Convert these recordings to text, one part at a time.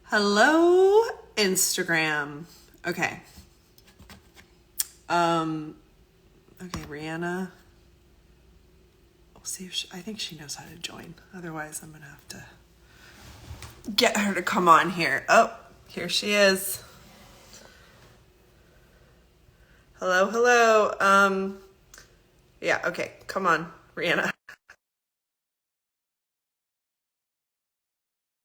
Hello, Instagram. Okay. Okay, Rihanna. We'll see if I think she knows how to join. Otherwise, I'm gonna have to get her to come on here. Oh, here she is. Hello, hello. Yeah, okay. Come on, Rihanna.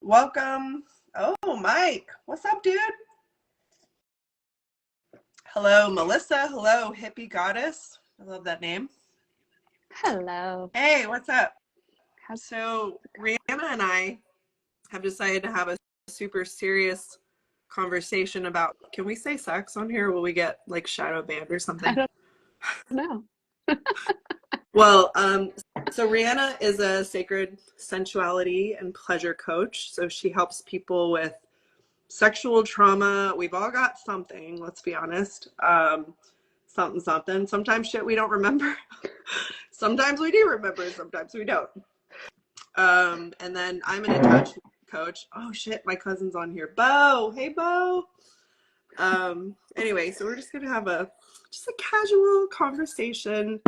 Welcome. Oh, Mike. What's up, dude? Hello, Melissa. Hello, hippie goddess. I love that name. Hello. Hey, what's up? How's So, it going? Rihanna and I have decided to have a super serious conversation about, can we say sex on here? Will we get like shadow banned or I something? don't know. Well, so Rihanna is a sacred sensuality and pleasure coach. So she helps people with sexual trauma. We've all got something, let's be honest. Something, something. Sometimes shit we don't remember. Sometimes we do remember, sometimes we don't. And then I'm an attachment coach. Oh shit, my cousin's on here. Bo, hey Bo. Anyway, so we're just gonna have just a casual conversation.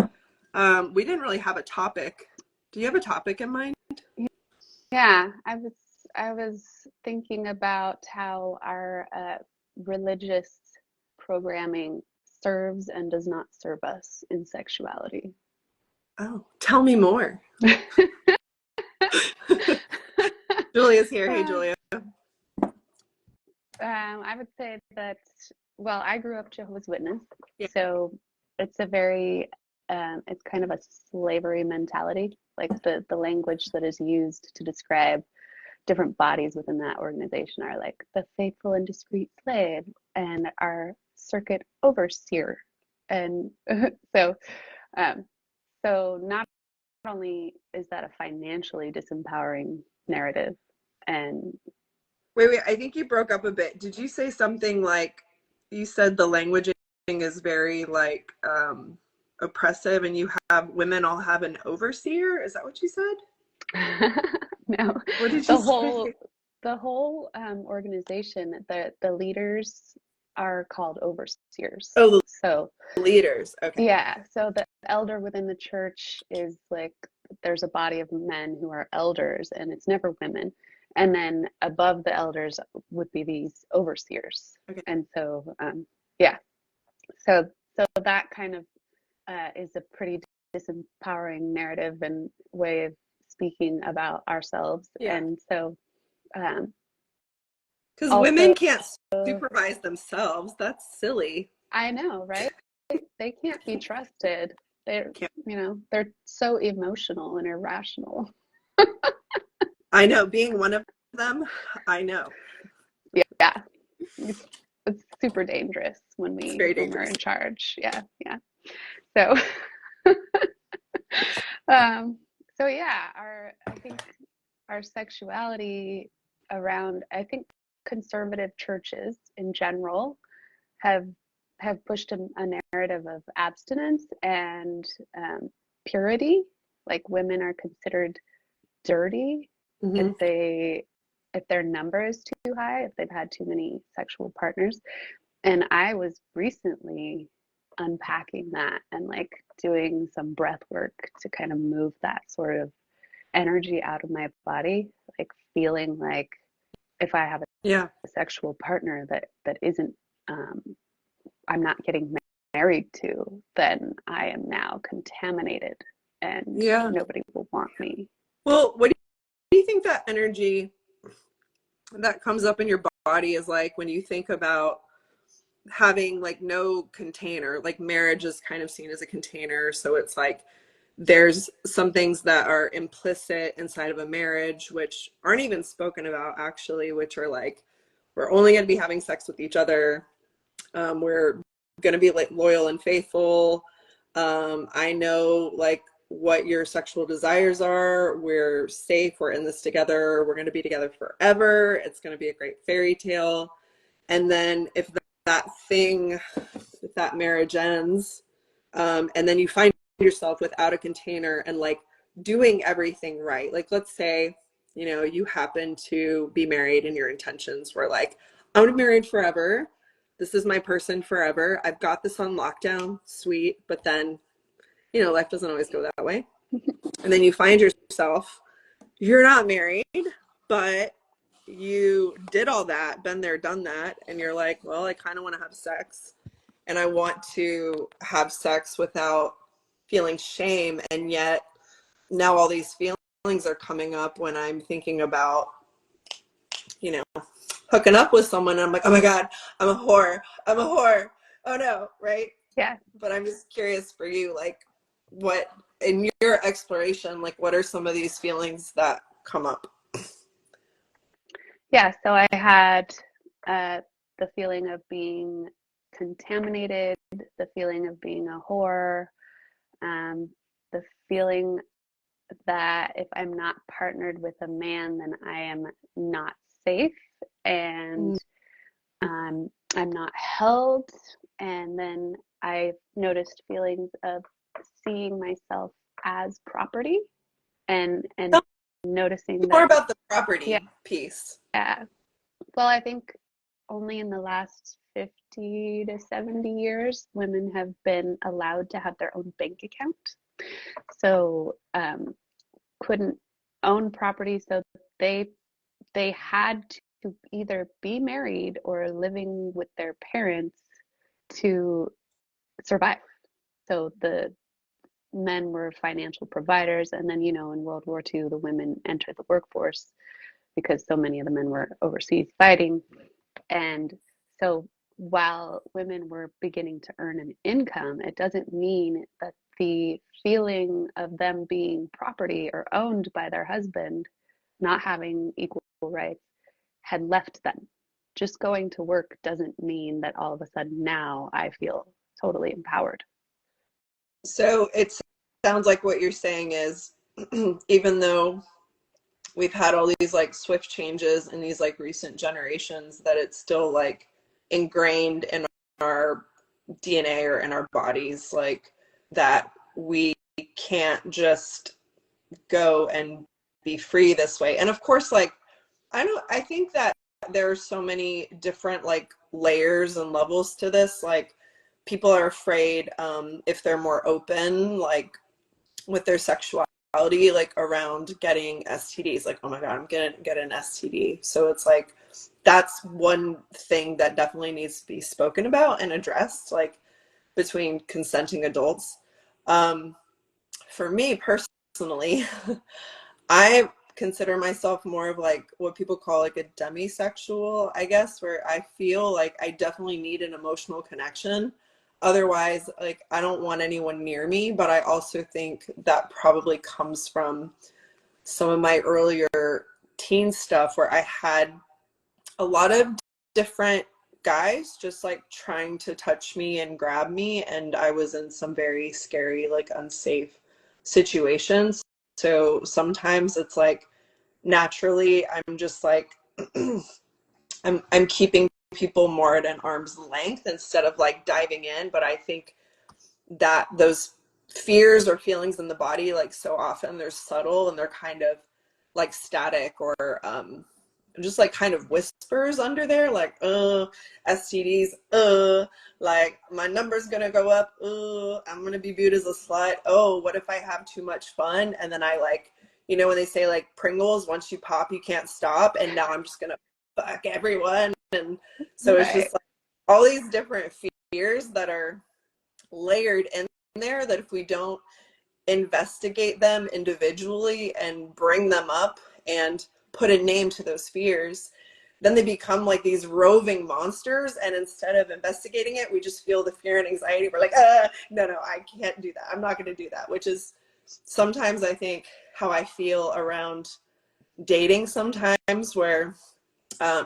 We didn't really have a topic. Do you have a topic in mind? Yeah, I was thinking about how our religious programming serves and does not serve us in sexuality. Oh, tell me more. Julia's here. Hey, Uh, Julia. I would say that, well, I grew up Jehovah's Witness, Yeah. so it's a very, it's kind of a slavery mentality, like the language that is used to describe different bodies within that organization are like the faithful and discreet slave and our circuit overseer. And so, um, so not only is that a financially disempowering narrative, and Wait. I think you broke up a bit. Did you say something like you said the languaging is very like oppressive and you have women all have an overseer? Is that what you said? no, What did you the say? whole the whole organization, the leaders are called overseers. Oh, So the leaders. Okay. yeah, so the elder within the church is like there's a body of men who are elders, and it's never women. And then above the elders would be these overseers. Okay. And so, yeah, so that kind of is a pretty disempowering narrative and way of speaking about ourselves. Yeah. And so, um, Because women also, can't supervise themselves. That's silly. I know, right? They can't be trusted. They're, Can't. they're so emotional and irrational. I know. Being one of them, I know. Yeah, it's super dangerous when It's we very when we're dangerous. in charge. Yeah, yeah. So, um, so yeah, our I think our sexuality around I think conservative churches in general have pushed a narrative of abstinence and purity. Like women are considered dirty if Hmm. their number is too high, if they've had too many sexual partners. And I was recently unpacking that and like doing some breath work to kind of move that sort of energy out of my body, like feeling like if I have Yeah. a sexual partner that isn't um, I'm not getting married to, then I am now contaminated and Yeah. nobody will want me. Well, what do you think that energy that comes up in your body is like when you think about having like no container? Like marriage is kind of seen as a container. So it's like there's some things that are implicit inside of a marriage, which aren't even spoken about actually, which are like, we're only going to be having sex with each other. We're going to be like loyal and faithful. I know like what your sexual desires are. We're safe. We're in this together. We're going to be together forever. It's going to be a great fairy tale. And then if that thing, if that marriage ends, and then you find yourself without a container and like doing everything right. Like let's say you know, you happen to be married and your intentions were like, I'm gonna be married forever. This is my person forever. I've got this on lockdown, sweet. But then, you know, life doesn't always go that way. And then you find yourself, you're not married, but you did all that, been there, done that. And you're like, well, I kind of want to have sex. And I want to have sex without feeling shame. And yet now all these feelings are coming up when I'm thinking about, you know, hooking up with someone. And I'm like, oh my God, I'm a whore. I'm a whore. Oh no, right? Yeah. But I'm just curious for you, like, what in your exploration, like, what are some of these feelings that come up? Yeah. So I had uh, the feeling of being contaminated, the feeling of being a whore, um, the feeling that if I'm not partnered with a man, then I am not safe and I'm not held. And then I noticed feelings of seeing myself as property and Tell me noticing more that, about the yeah, property piece. well, I think only in the last 50 to 70 years, women have been allowed to have their own bank account. So couldn't own property, so they they had to either be married or living with their parents to survive. So the men were financial providers, and then, you know, in World War II, the women entered the workforce because so many of the men were overseas fighting. And so while women were beginning to earn an income, it doesn't mean that the feeling of them being property or owned by their husband, not having equal rights, had left them. Just going to work doesn't mean that all of a sudden now I feel totally empowered. So it sounds like what you're saying is, even though we've had all these like swift changes in these like recent generations, that it's still like ingrained in our DNA or in our bodies, like that we can't just go and be free this way. And of course, like, I think that there are so many different like layers and levels to this. Like, people are afraid, if they're more open, like with their sexuality, like around getting STDs, like, oh my God, I'm gonna get an STD. So it's like, that's one thing that definitely needs to be spoken about and addressed, like between consenting adults. Um, for me personally, I consider myself more of like what people call like a demisexual, I guess, where I feel like I definitely need an emotional connection. Otherwise, like, I don't want anyone near me. But I also think that probably comes from some of my earlier teen stuff where I had a lot of different guys just like trying to touch me and grab me, and I was in some very scary, like unsafe situations. So sometimes it's like, naturally I'm just like, I'm keeping people more at an arm's length instead of like diving in. But I think that those fears or feelings in the body, like, so often they're subtle and they're kind of like static, or just like kind of whispers under there, like, STDs, like my number's gonna go up, I'm gonna be viewed as a slut, oh, what if I have too much fun? And then I, like, you know, when they say like Pringles, once you pop you can't stop, and now I'm just gonna fuck everyone. And so it's Right. just like all these different fears that are layered in there, that if we don't investigate them individually and bring them up and put a name to those fears, then they become like these roving monsters. And instead of investigating it, we just feel the fear and anxiety. We're like, no, no, I can't do that. I'm not going to do that. Which is sometimes, I think, how I feel around dating sometimes, where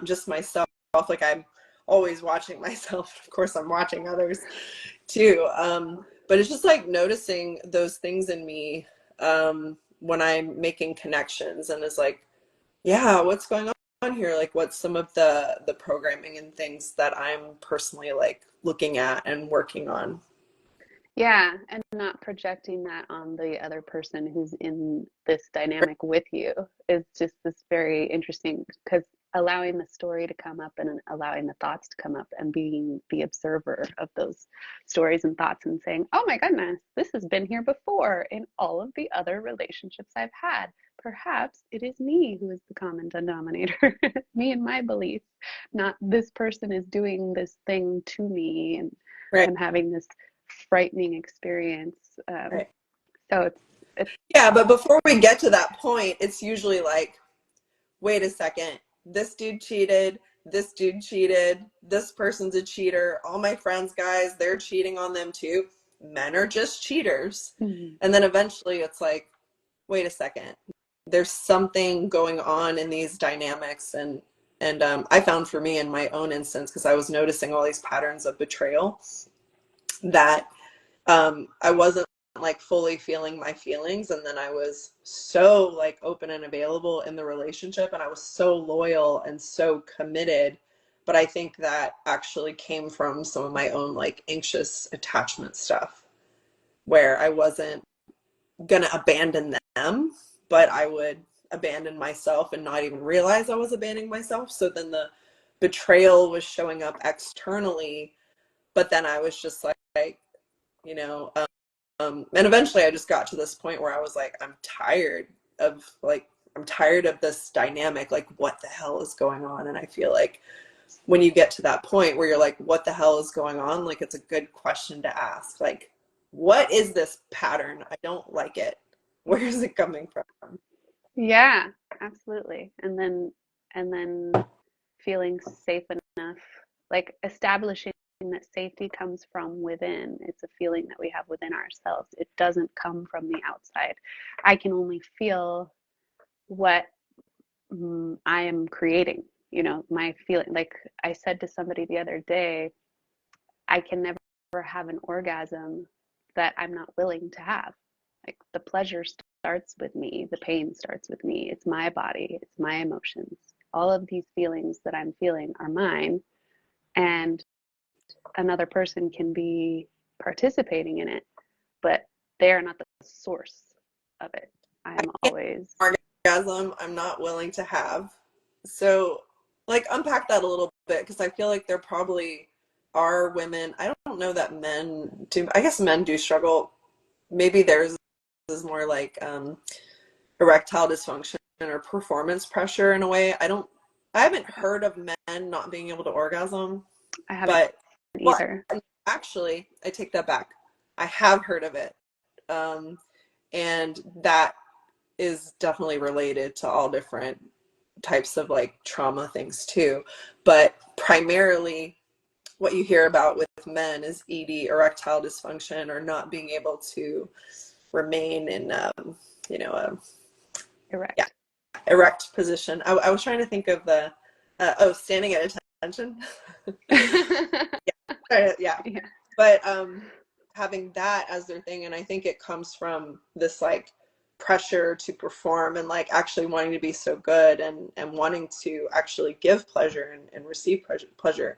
just myself, like, I'm always watching myself. Of course, I'm watching others too. But it's just like noticing those things in me, when I'm making connections, and it's like, yeah, what's going on here? Like, what's some of the programming and things that I'm personally like looking at and working on? Yeah, and not projecting that on the other person who's in this dynamic with you is just this very interesting, because allowing the story to come up and allowing the thoughts to come up and being the observer of those stories and thoughts and saying, oh my goodness, this has been here before in all of the other relationships I've had. Perhaps it is me who is the common denominator, me and my beliefs, not this person is doing this thing to me, and Right. I'm having this frightening experience. Right. So it's Yeah, but before we get to that point, it's usually like, wait a second, this dude cheated, this dude cheated, this person's a cheater, all my friends, guys, they're cheating on them too. Men are just cheaters. mm, And then eventually it's like, wait a second, there's something going on in these dynamics. And I found for me in my own instance, because I was noticing all these patterns of betrayal, that I wasn't like fully feeling my feelings, and then I was so like open and available in the relationship, and I was so loyal and so committed. But I think that actually came from some of my own like anxious attachment stuff, where I wasn't gonna abandon them, but I would abandon myself and not even realize I was abandoning myself. So then the betrayal was showing up externally, but then I was just like, you know, and eventually I just got to this point where I was like, I'm tired of this dynamic. Like, what the hell is going on? And I feel like when you get to that point where you're like, what the hell is going on? Like, it's a good question to ask. Like, what is this pattern? I don't like it. Where is it coming from? yeah, absolutely. And then feeling safe enough, like establishing that safety comes from within. It's a feeling that we have within ourselves. It doesn't come from the outside. I can only feel what I am creating, my feeling. Like I said to somebody the other day, I can never have an orgasm that I'm not willing to have. Like the pleasure starts with me, the pain starts with me. It's my body, it's my emotions. All of these feelings that I'm feeling are mine, and another person can be participating in it, but they are not the source of it. I I'm can't always, orgasm I'm not willing to have. So, like, unpack that a little bit, because I feel like there probably are women. I don't know that men do. I guess men do struggle. Maybe theirs is more like erectile dysfunction or performance pressure in a way. I haven't heard of men not being able to orgasm, I haven't but, well, either. actually, I take that back. I have heard of it. Um, and that is definitely related to all different types of like trauma things too. But primarily, what you hear about with men is ED, erectile dysfunction, or not being able to remain in, a yeah, Erect. erect position. I was trying to think of the, standing at attention. Yeah. Yeah. But having that as their thing, and I think it comes from this like pressure to perform and like actually wanting to be so good, and wanting to actually give pleasure and receive pleasure.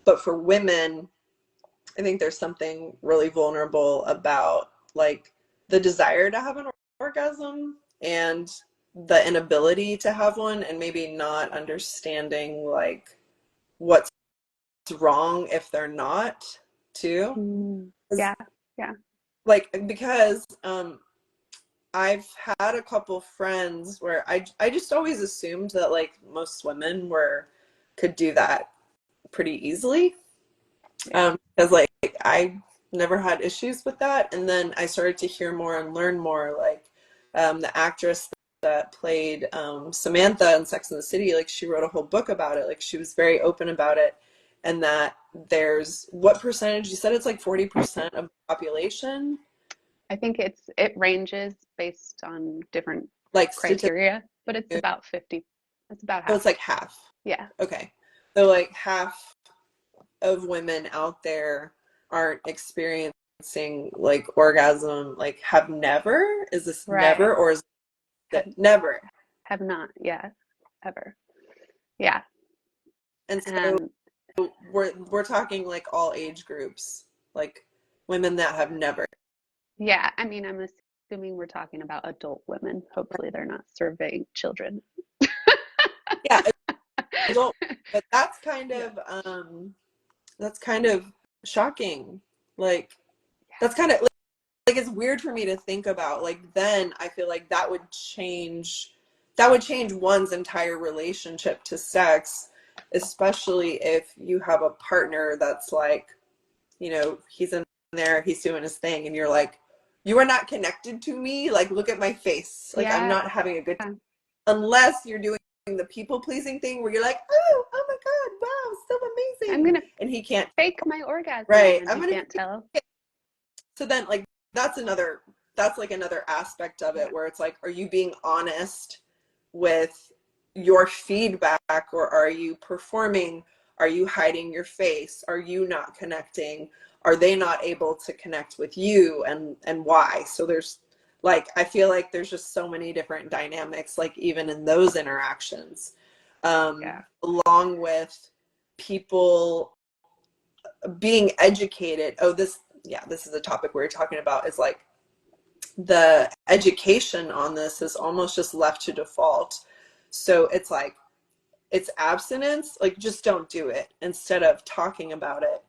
But for women, I think there's something really vulnerable about like the desire to have an orgasm and the inability to have one, and maybe not understanding like what's wrong if they're not too. Yeah. Yeah. Like, because I've had a couple friends where I just always assumed that like most women were could do that pretty easily. Yeah. Because like I never had issues with that, and then I started to hear more and learn more. Like the actress that played Samantha in Sex and the City, like she wrote a whole book about it. Like she was very open about it, and that there's what percentage you said it's like 40% of the population, I think it ranges based on different like statistically. criteria, but it's about 50. It's about So half. it's like half. Yeah. Okay. So like half of women out there aren't experiencing like orgasm, like have never? Is this Right. never, or is Have it never? have not, yeah, ever. Yeah. And so And we're talking like all age groups. Like women that have never. Yeah, I mean, I'm assuming we're talking about adult women. Hopefully, they're not surveying children. Yeah, adult, but Yeah. that's kind of shocking. Like Yeah. that's kind of like it's weird for me to think about. Like then I feel like that would change one's entire relationship to sex, especially if you have a partner that's like, he's in there, he's doing his thing, and you're like, you are not connected to me. Like, look at my face. Like, I'm Yeah. not having a good time. Unless you're doing the people pleasing thing where you're like, oh my God, wow, so I'm amazing. gonna And he can't, fake my orgasm right. and I'm he going to, can't tell. so then, like, that's another, that's like another aspect of Yeah. it where it's like, are you being honest with your feedback, or are you performing? Are you hiding your face? Are you not connecting? Are they not able to connect with you, and why? So there's like, I feel like there's just so many different dynamics, like even in those interactions, Yeah. along with people being educated. Oh, this is a topic we were talking about, is like the education on this is almost just left to default. So it's like, it's abstinence, like just don't do it instead of talking about it.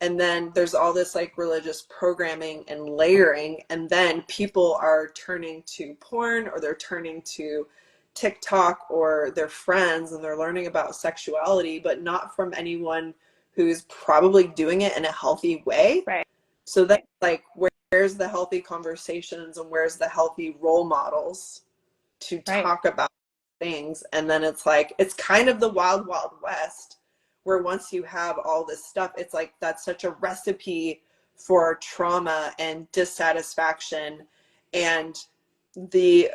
And then there's all this like religious programming and layering, and then people are turning to porn, or they're turning to TikTok or their friends, and they're learning about sexuality, but not from anyone who's probably doing it in a healthy way. Right. So that's like, where's the healthy conversations, and where's the healthy role models to Right. talk about things? And then it's like, it's kind of the wild, wild west, where once you have all this stuff, it's like, that's such a recipe for trauma and dissatisfaction. And the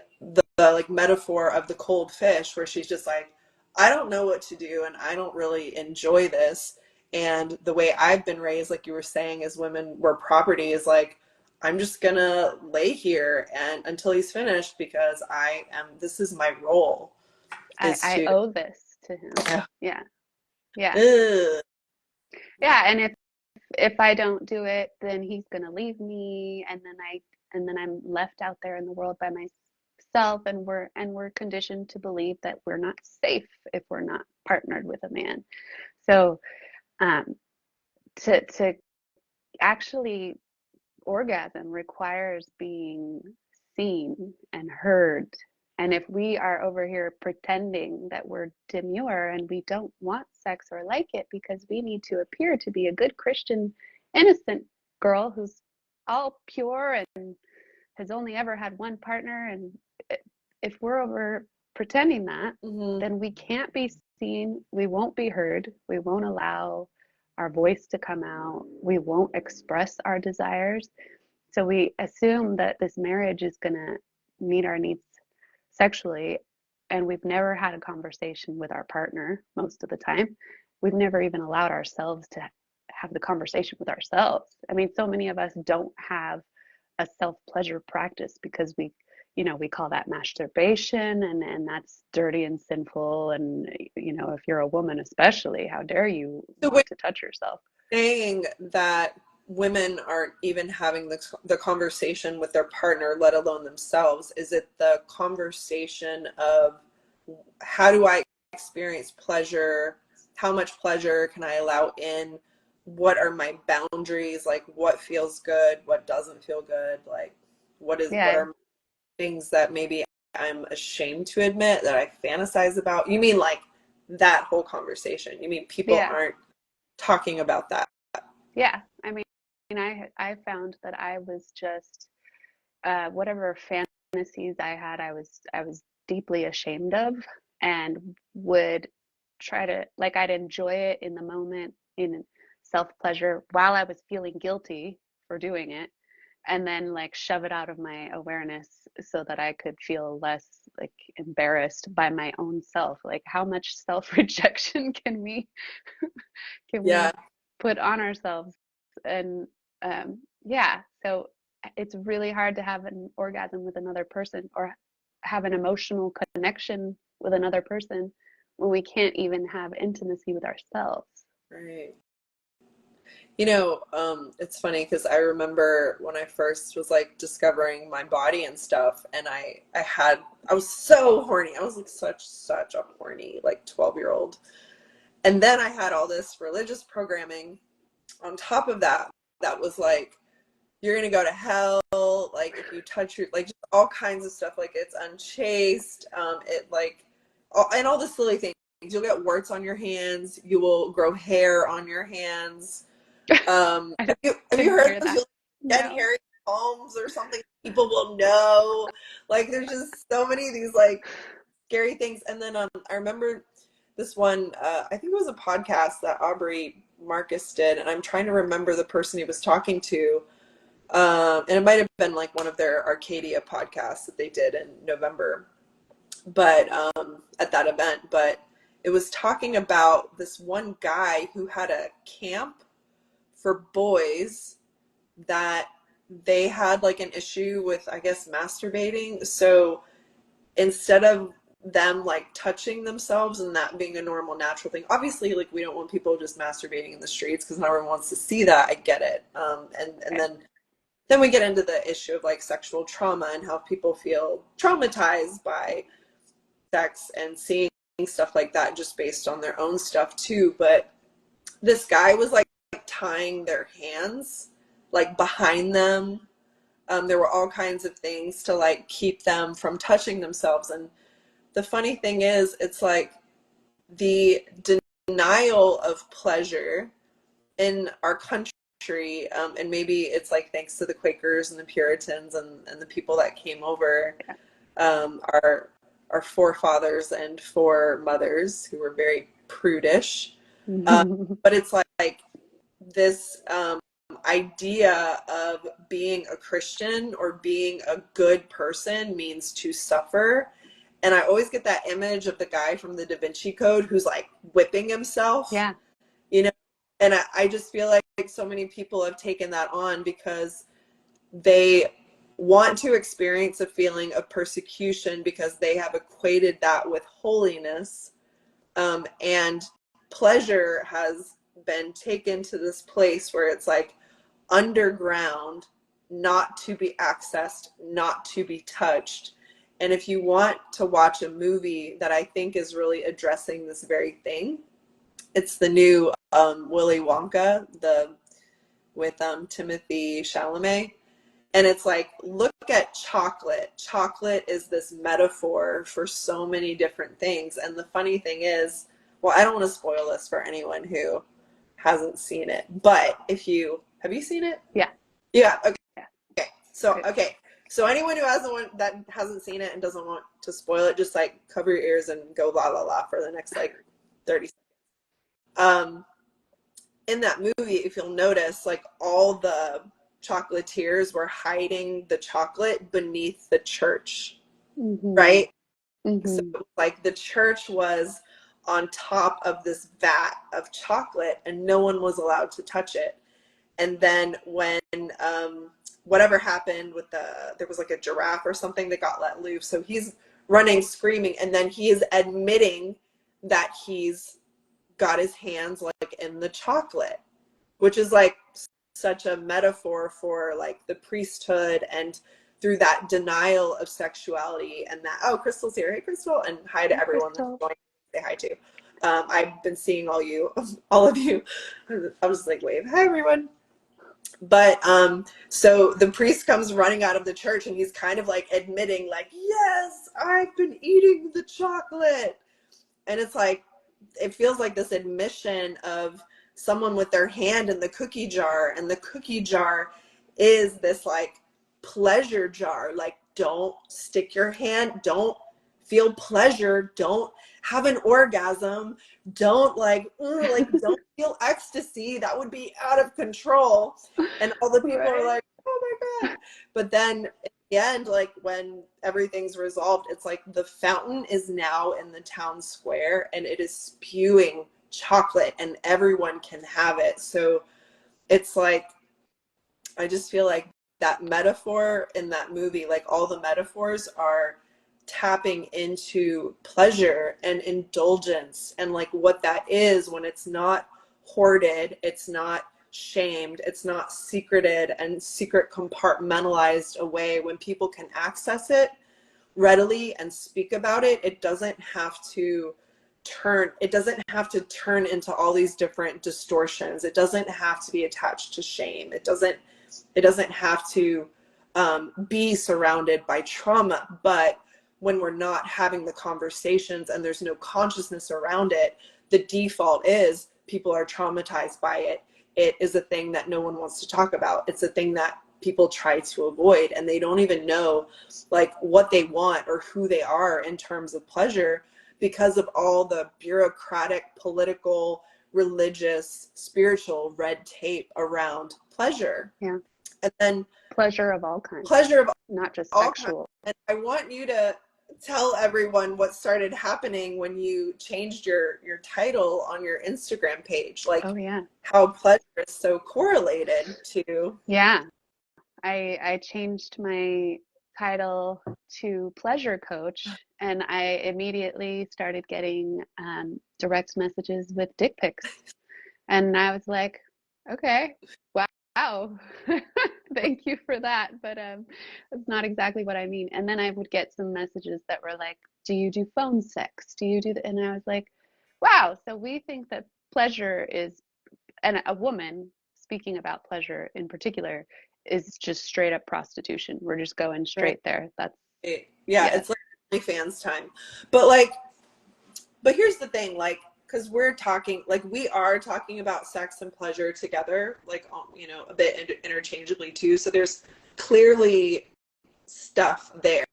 like metaphor of the cold fish, where she's just like, I don't know what to do, and I don't really enjoy this. And the way I've been raised, like you were saying, as women were property, is like, I'm just gonna lay here and until he's finished, because this is my role, is I to, owe this to him. yeah. Yeah. Yeah. Ugh. Yeah. And if I don't do it, then he's gonna leave me, and then I'm left out there in the world by myself, and we're conditioned to believe that we're not safe if we're not partnered with a man. So um to actually orgasm requires being seen and heard. And if we are over here pretending that we're demure and we don't want sex or like it because we need to appear to be a good Christian, innocent girl who's all pure and has only ever had one partner, and if we're over pretending that, Mm-hmm. then we can't be seen, we won't be heard, we won't allow our voice to come out, we won't express our desires. So we assume that this marriage is going to meet our needs sexually, and we've never had a conversation with our partner most of the time. We've never even allowed ourselves to have the conversation with ourselves. I mean, so many of us don't have a self-pleasure practice because we call that masturbation, and that's dirty and sinful, and if you're a woman especially, how dare you So when want to touch yourself. you're saying that women aren't even having the conversation with their partner, let alone themselves, is it the conversation of, how do I experience pleasure? How much pleasure can I allow in? What are my boundaries? Like, what feels good? What doesn't feel good? Like, what Yeah. are things that maybe I'm ashamed to admit that I fantasize about? You mean like that whole conversation? You mean people Yeah. aren't talking about that? Yeah, I mean, I found that I was just whatever fantasies I had, I was deeply ashamed of, and would try to, like, I'd enjoy it in the moment in self-pleasure while I was feeling guilty for doing it, and then like shove it out of my awareness so that I could feel less like embarrassed by my own self. Like, how much self-rejection can we Yeah. put on ourselves? And yeah, so it's really hard to have an orgasm with another person, or have an emotional connection with another person, when we can't even have intimacy with ourselves. Right. It's funny because I remember when I first was like discovering my body and stuff, and I was so horny. I was like such a horny like 12-year-old. And then I had all this religious programming on top of that that was like, you're gonna go to hell, like if you touch your, like just all kinds of stuff, like it's unchaste, it like and all the silly things. You'll get warts on your hands, you will grow hair on your hands. I Have you didn't heard hear this? that. You'll get No. hairy palms or something, people will know. Like there's just so many of these like scary things. And then I remember this one, I think it was a podcast that Aubrey Marcus did, and I'm trying to remember the person he was talking to. And it might have been like one of their Arcadia podcasts that they did in November, but at that event. But it was talking about this one guy who had a camp for boys that they had like an issue with, I guess, masturbating. So instead of them like touching themselves and that being a normal natural thing, obviously like we don't want people just masturbating in the streets because not everyone wants to see that. I get it. And Okay. then we get into the issue of like sexual trauma and how people feel traumatized by sex and seeing stuff like that just based on their own stuff too. But this guy was like tying their hands like behind them. There were all kinds of things to like keep them from touching themselves. And the funny thing is, it's like the denial of pleasure in our country, and maybe it's like thanks to the Quakers and the Puritans and the people that came over, Yeah. our forefathers and foremothers who were very prudish. But it's like this idea of being a Christian or being a good person means to suffer. And I always get that image of the guy from the Da Vinci Code who's like whipping himself, Yeah. you know? And I just feel like so many people have taken that on because they want to experience a feeling of persecution because they have equated that with holiness. And pleasure has been taken to this place where it's like underground, not to be accessed, not to be touched. And if you want to watch a movie that I think is really addressing this very thing, it's the new Willy Wonka, the with Timothy Chalamet. And it's like, look at chocolate. Chocolate is this metaphor for so many different things. And the funny thing is, well, I don't want to spoil this for anyone who hasn't seen it, but if you have you seen it? Yeah. Yeah. Okay. Yeah. So Good. okay. So anyone who hasn't seen it and doesn't want to spoil it, just like cover your ears and go la la la for the next like 30 seconds. In that movie, if you'll notice, like all the chocolatiers were hiding the chocolate beneath the church, Mm-hmm. right? So Mm-hmm. like the church was on top of this vat of chocolate and no one was allowed to touch it. And then when whatever happened with there was like a giraffe or something that got let loose, so he's running screaming, and then he is admitting that he's got his hands like in the chocolate, which is like such a metaphor for like the priesthood and through that denial of sexuality. And that, oh, Crystal's here. Hey, Crystal. And hi to Hey, everyone that's Crystal. going to say hi to. I've been seeing all of you. I was like, wave, hi, everyone. But so the priest comes running out of the church and he's kind of like admitting like, yes, I've been eating the chocolate. And it's like, it feels like this admission of someone with their hand in the cookie jar, and the cookie jar is this like pleasure jar. Like, don't stick your hand, don't feel pleasure, don't have an orgasm, don't don't feel ecstasy, that would be out of control. And all the people are Right. like, oh my god. But then at the end, like when everything's resolved, it's like the fountain is now in the town square and it is spewing chocolate and everyone can have it. So it's like, I just feel like that metaphor in that movie, like all the metaphors are tapping into pleasure and indulgence and like what that is when it's not hoarded, it's not shamed, it's not secreted and secret compartmentalized away. When people can access it readily and speak about it, it doesn't have to turn into all these different distortions. It doesn't have to be attached to shame. It doesn't have to be surrounded by trauma. But when we're not having the conversations and there's no consciousness around it, the default is people are traumatized by it. It is a thing that no one wants to talk about. It's a thing that people try to avoid, and they don't even know like what they want or who they are in terms of pleasure, because of all the bureaucratic, political, religious, spiritual red tape around pleasure. Yeah. And then Pleasure of all kinds. Pleasure of not just all sexual. kinds. And I want you to tell everyone what started happening when you changed your title on your Instagram page. Like, Oh yeah. how pleasure is so correlated to. Yeah. I changed my title to pleasure coach, and I immediately started getting direct messages with dick pics. And I was like, okay, wow. Thank you for that. But that's not exactly what I mean. And then I would get some messages that were like, do you do phone sex? Do you do that? And I was like, wow. So we think that pleasure is, and a woman speaking about pleasure in particular, is just straight up prostitution. We're just going straight there. That's Yeah. It's like OnlyFans time. But here's the thing, like, because we are talking about sex and pleasure together, like, a bit interchangeably too. So there's clearly stuff there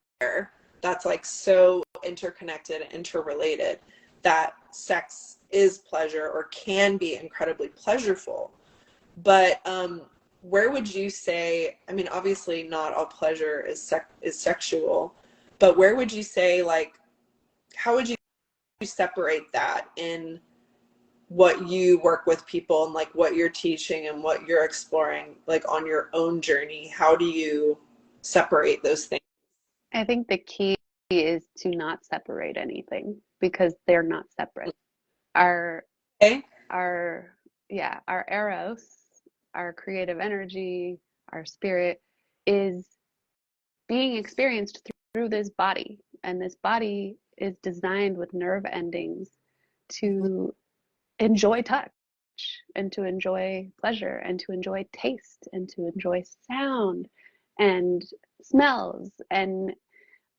that's like so interconnected and interrelated, that sex is pleasure or can be incredibly pleasureful. But where would you say, I mean, obviously not all pleasure is sexual, but where would you say, like, how would you separate that in what you work with people and like what you're teaching and what you're exploring, like on your own journey? How do you separate those things? I think the key is to not separate anything, because they're not separate. Our Okay. our our eros, our creative energy, our spirit is being experienced through this body, and this body is designed with nerve endings to enjoy touch and to enjoy pleasure and to enjoy taste and to enjoy sound and smells. And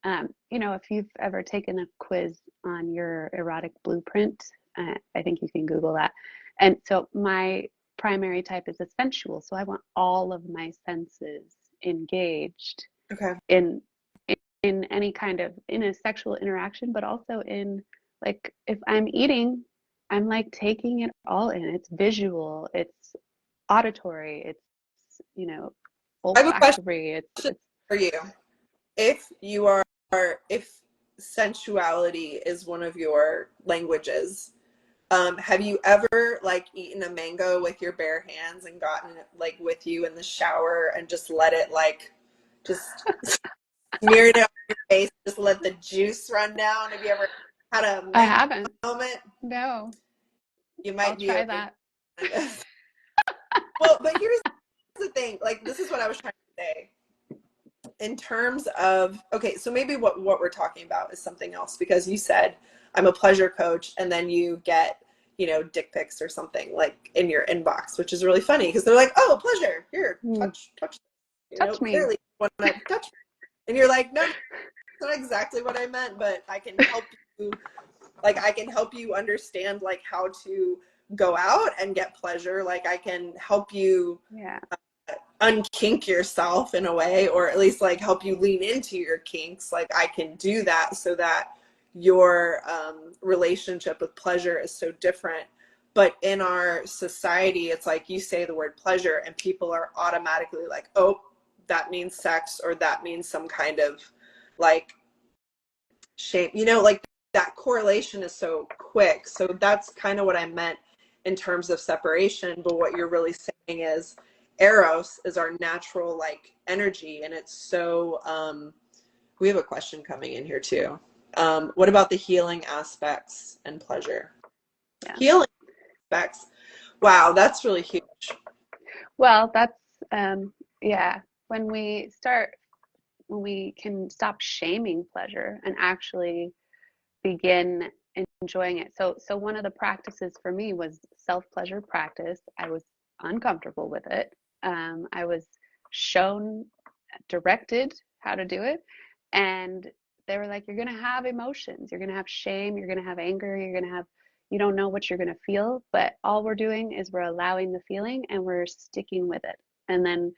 if you've ever taken a quiz on your erotic blueprint, I think you can Google that. And so my primary type is a sensual. So I want all of my senses engaged Okay. in any kind of, in a sexual interaction, but also in, like, if I'm eating, I'm like taking it all in. It's visual, it's auditory, it's I have a olfactory, question for you. If sensuality is one of your languages, have you ever like eaten a mango with your bare hands and gotten it like with you in the shower and just let it like just smeared it on your face, just let the juice run down? Have you ever had a I mango haven't. moment? No. You I'll might be try open that. to this. Well, but here's the thing, like, this is what I was trying to say. In terms of, okay, so maybe what we're talking about is something else, because you said I'm a pleasure coach, and then you get, dick pics or something like in your inbox, which is really funny because they're like, oh, pleasure, here, touch, Touch me. clearly you want to touch me. And you're like, no, that's not exactly what I meant, but I can help you, like, I can help you understand like how to go out and get pleasure. Like, I can help you unkink yourself in a way, or at least like help you lean into your kinks. Like, I can do that so that your relationship with pleasure is so different. But in our society, it's like you say the word pleasure and people are automatically like, oh, that means sex, or that means some kind of like shame, like that correlation is so quick. So that's kind of what I meant in terms of separation. But what you're really saying is eros is our natural like energy, and it's so we have a question coming in here too. What about the healing aspects and pleasure? Healing aspects, wow, that's really huge. Well, that's yeah. When we start, when we can stop shaming pleasure and actually begin enjoying it. So one of the practices for me was self-pleasure practice. I was uncomfortable with it. I was shown, directed how to do it, and they were like, "You're gonna have emotions. You're gonna have shame. You're gonna have anger. You're gonna have, you don't know what you're gonna feel, but all we're doing is we're allowing the feeling and we're sticking with it." And then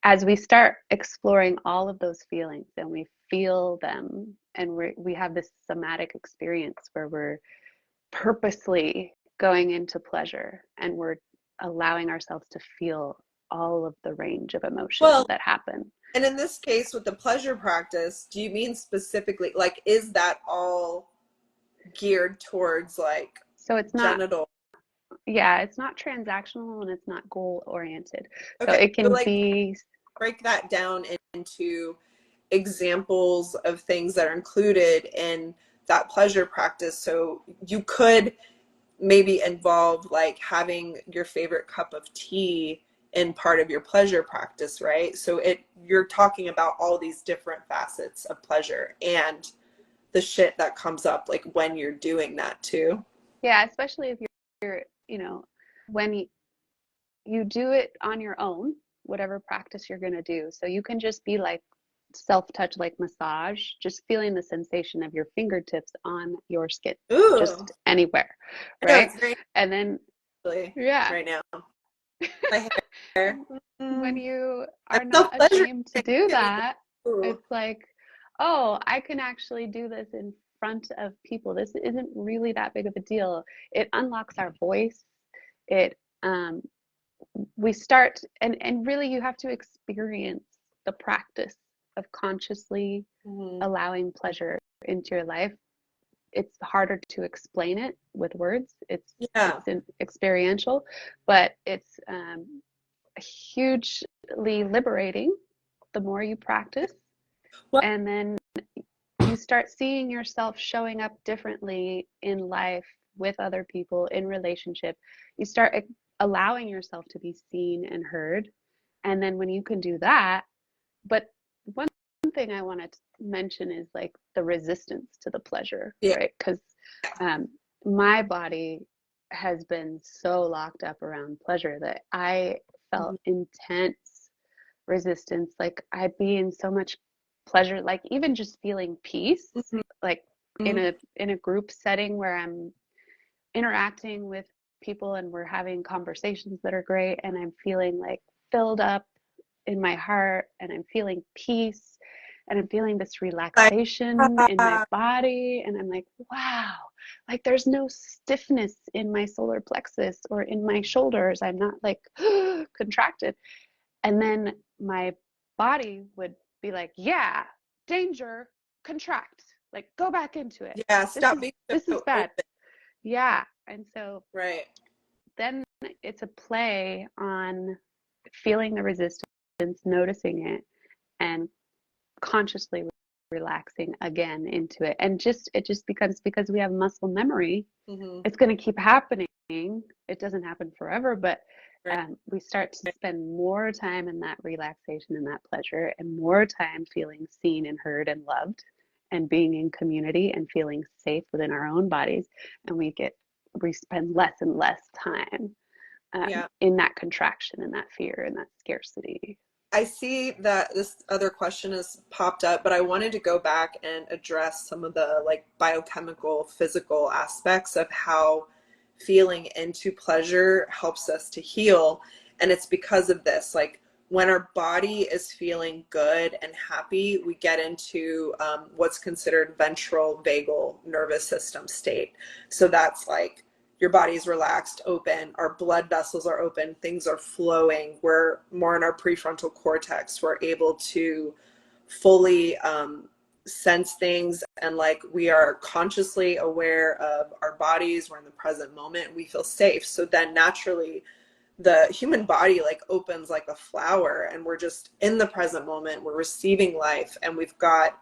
as we start exploring all of those feelings and we feel them and we have this somatic experience where we're purposely going into pleasure and we're allowing ourselves to feel all of the range of emotions Well, that happen. and in this case with the pleasure practice, do you mean specifically, like, is that all geared towards like So it's not, genital? yeah, it's not transactional and it's not goal oriented. So Okay, it so can like be, break that down into examples of things that are included in that pleasure practice. So you could maybe involve like having your favorite cup of tea in part of your pleasure practice, right? So you're talking about all these different facets of pleasure and the shit that comes up like when you're doing that too. yeah, especially if you're, you know, when you do it on your own, whatever practice you're going to do. So you can just be like self touch, like massage, just feeling the sensation of your fingertips on your skin, Ooh, just anywhere, I know right? it's very And then, actually yeah, right now. My hair. when Mm, you I'm are not self-pleasuring. ashamed to do Too. that, Ooh. it's like, oh, I can actually do this in front of people. This isn't really that big of a deal. It unlocks our voice. It we start, and really you have to experience the practice of consciously Mhm. allowing pleasure into your life. It's harder to explain it with words. Yeah. It's experiential, but it's hugely liberating the more you practice. Well, And then you start seeing yourself showing up differently in life, with other people, in relationship. You start allowing yourself to be seen and heard. And then when you can do that, but one thing I want to mention is like the resistance to the pleasure, yeah. right? Because um, my body has been so locked up around pleasure that I felt Mhm. intense resistance. Like I'd be in so much pleasure, like even just feeling peace, like Mhm. in a group setting where I'm interacting with people and we're having conversations that are great and I'm feeling like filled up in my heart and I'm feeling peace and I'm feeling this Like, relaxation in my body and I'm like, wow, like there's no stiffness in my solar plexus or in my shoulders. I'm not like contracted. And then my body would be like, yeah, danger, contract, like go back into it. yeah, This stop is being this is so bad. open. Yeah. And so Right. then it's a play on feeling the resistance, noticing it, and consciously relaxing again into it. And just it just becomes, because we have muscle memory, Hmm. it's going to keep happening. It doesn't happen forever, but Right. we start to spend more time in that relaxation and that pleasure, and more time feeling seen and heard and loved, and being in community and feeling safe within our own bodies. And we spend less and less time Yeah. in that contraction and that fear and that scarcity. I see that this other question has popped up, but I wanted to go back and address some of the like biochemical, physical aspects of how feeling into pleasure helps us to heal. And it's because of this. Like when our body is feeling good and happy, we get into what's considered ventral vagal nervous system state. So that's like your body's relaxed, open, our blood vessels are open, things are flowing, we're more in our prefrontal cortex, we're able to fully sense things, and like we are consciously aware of our bodies, we're in the present moment, we feel safe. So then naturally the human body like opens like a flower and we're just in the present moment, we're receiving life, and we've got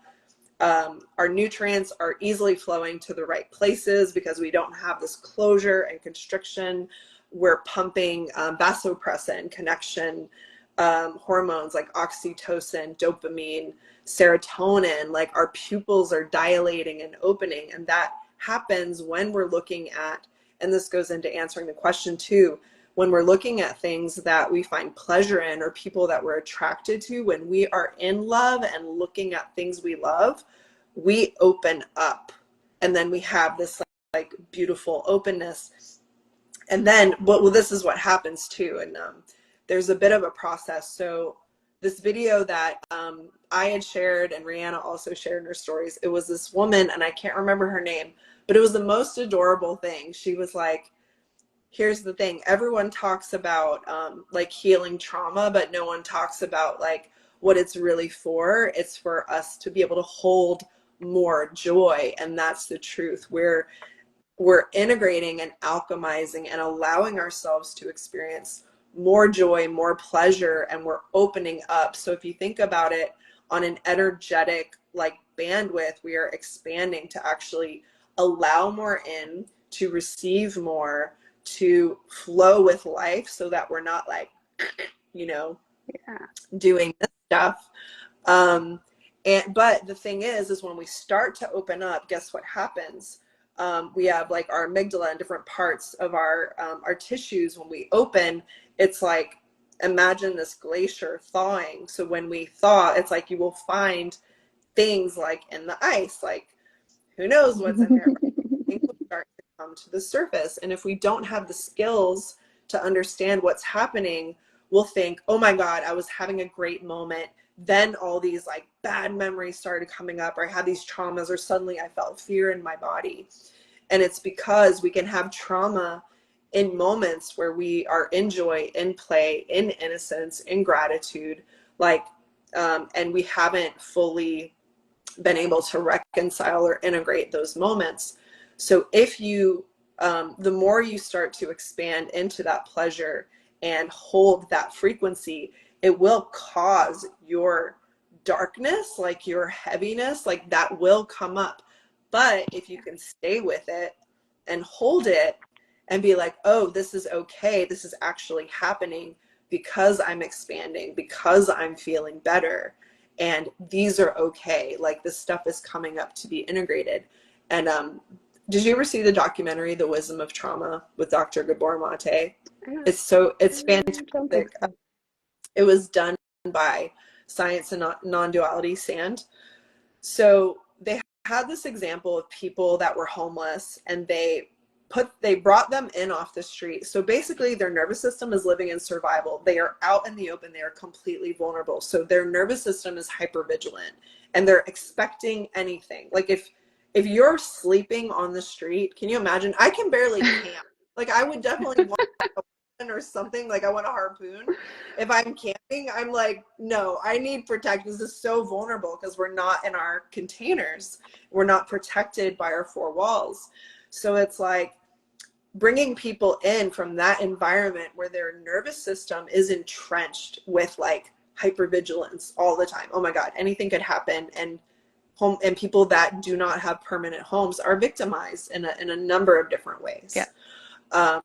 our nutrients are easily flowing to the right places because we don't have this closure and constriction we're pumping vasopressin, connection hormones like oxytocin, dopamine, serotonin, like our pupils are dilating and opening. And that happens when we're looking at, and this goes into answering the question too, when we're looking at things that we find pleasure in or people that we're attracted to, when we are in love and looking at things we love, we open up. And then we have this like beautiful openness. And then, well, this is what happens too. And there's a bit of a process. So this video that I had shared and Rihanna also shared in her stories, it was this woman, and I can't remember her name, but it was the most adorable thing. She was like, here's the thing, everyone talks about like healing trauma, but no one talks about like what it's really for. It's for us to be able to hold more joy. And that's the truth. We're integrating and alchemizing and allowing ourselves to experience more joy, more pleasure, and we're opening up. So if you think about it on an energetic like bandwidth, we are expanding to actually allow more in, to receive more, to flow with life, so that we're not like, Yeah. doing this stuff. But the thing is when we start to open up, guess what happens? We have like our amygdala and different parts of our tissues. When we open, it's like, imagine this glacier thawing. So when we thaw, it's like you will find things like in the ice, like who knows what's in there. Things will start to come to the surface. And if we don't have the skills to understand what's happening, we'll think, oh my God, I was having a great moment. Then all these like bad memories started coming up, or I had these traumas, or suddenly I felt fear in my body. And it's because we can have trauma in moments where we are in joy, in play, in innocence, in gratitude, like, and we haven't fully been able to reconcile or integrate those moments. So if you, the more you start to expand into that pleasure and hold that frequency, it will cause your darkness, like your heaviness, like that will come up. But if you can stay with it and hold it and be like, oh, this is okay, this is actually happening because I'm expanding, because I'm feeling better, and these are okay, like this stuff is coming up to be integrated. And did you ever see the documentary The Wisdom of Trauma with Dr. Gabor Mate? It's I don't think fantastic. so. It was done by Science and Non-Duality Sand. So they had this example of people that were homeless, and they brought them in off the street. So basically their nervous system is living in survival. They are out in the open. They are completely vulnerable. So their nervous system is hypervigilant, and they're expecting anything. Like if you're sleeping on the street, can you imagine? I can barely camp. Like I would definitely want or something, like I want a harpoon. If I'm camping, I'm like, no, I need protection. This is so vulnerable because we're not in our containers. We're not protected by our four walls. So it's like bringing people in from that environment where their nervous system is entrenched with like hypervigilance all the time. Oh my God, anything could happen. And people that do not have permanent homes are victimized in a number of different ways. Yeah.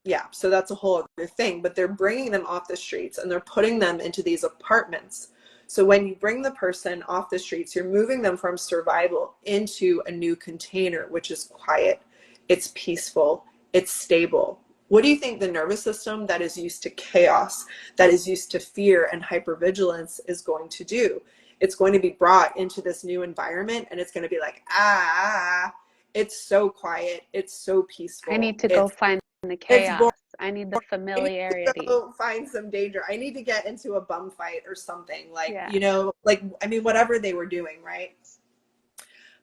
Yeah, so that's a whole other thing, but they're bringing them off the streets and they're putting them into these apartments. So when you bring the person off the streets, you're moving them from survival into a new container, which is quiet, it's peaceful, it's stable. What do you think the nervous system that is used to chaos, that is used to fear and hypervigilance is going to do? It's going to be brought into this new environment, and it's going to be like, it's so quiet, it's so I peaceful, need to go find the it's boring. chaos. I need the I need to familiarity. go find some danger. I need to get into a bum fight or something, like, Yeah. like, I mean, whatever they were doing, right?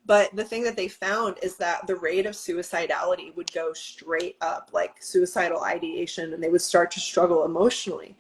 But the thing that they found is that the rate of suicidality would go straight up, like suicidal ideation, and they would start to struggle emotionally.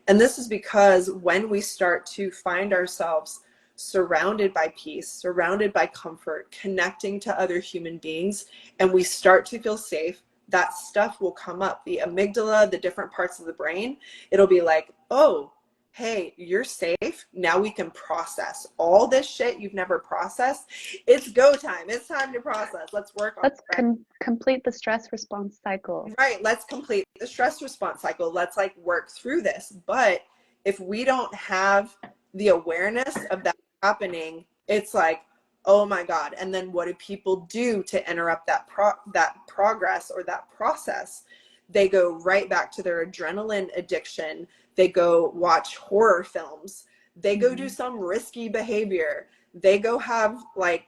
And this is because when we start to find ourselves surrounded by peace, surrounded by comfort, connecting to other human beings, and we start to feel safe, that stuff will come up. The amygdala, the different parts of the brain, it'll be like, oh, hey, you're safe. Now we can process all this shit you've never processed. It's go time. It's time to process. Let's work on Let's it. Right? complete the stress response cycle. Right. Let's complete the stress response cycle. Let's like work through this. But if we don't have the awareness of that happening, it's like, oh my God. And then what do people do to interrupt that progress or that process? They go right back to their adrenaline addiction. They go watch horror films. They go do Mm-hmm. some risky behavior. They go have like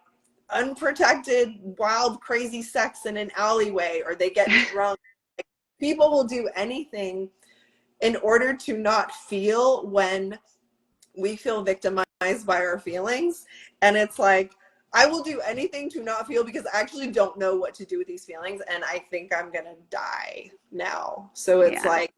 unprotected, wild, crazy sex in an alleyway, or they get drunk. People will do anything in order to not feel when we feel victimized by our feelings. And it's like, I will do anything to not feel because I actually don't know what to do with these feelings. And I think I'm going to die now. So it's Yeah. like,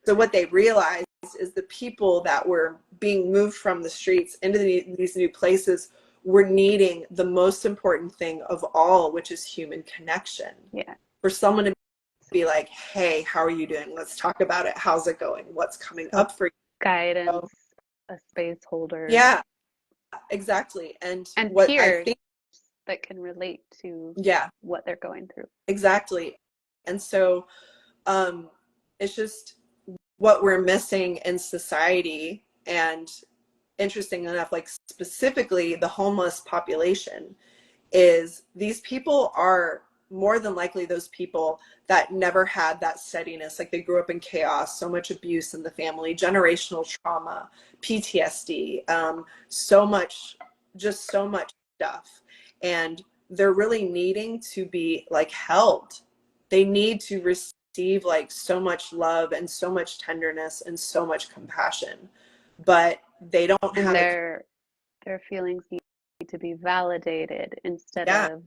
so what they realized is the people that were being moved from the streets into these new places were needing the most important thing of all, which is human connection. Yeah. For someone to be like, hey, how are you doing? Let's talk about it. How's it going? What's coming A up for you? guidance, So, a space holder, yeah, exactly. And and what I peers think, that can relate to yeah, what they're going through. exactly. And so um, it's just what we're missing in society. And interesting enough, like specifically the homeless population, is these people are more than likely those people that never had that steadiness. Like they grew up in chaos, so much abuse in the family, generational trauma, PTSD, so much, just so much stuff. And they're really needing to be like held. They need to receive like so much love and so much tenderness and so much compassion, but they don't And have a, their feelings need to be validated instead yeah, of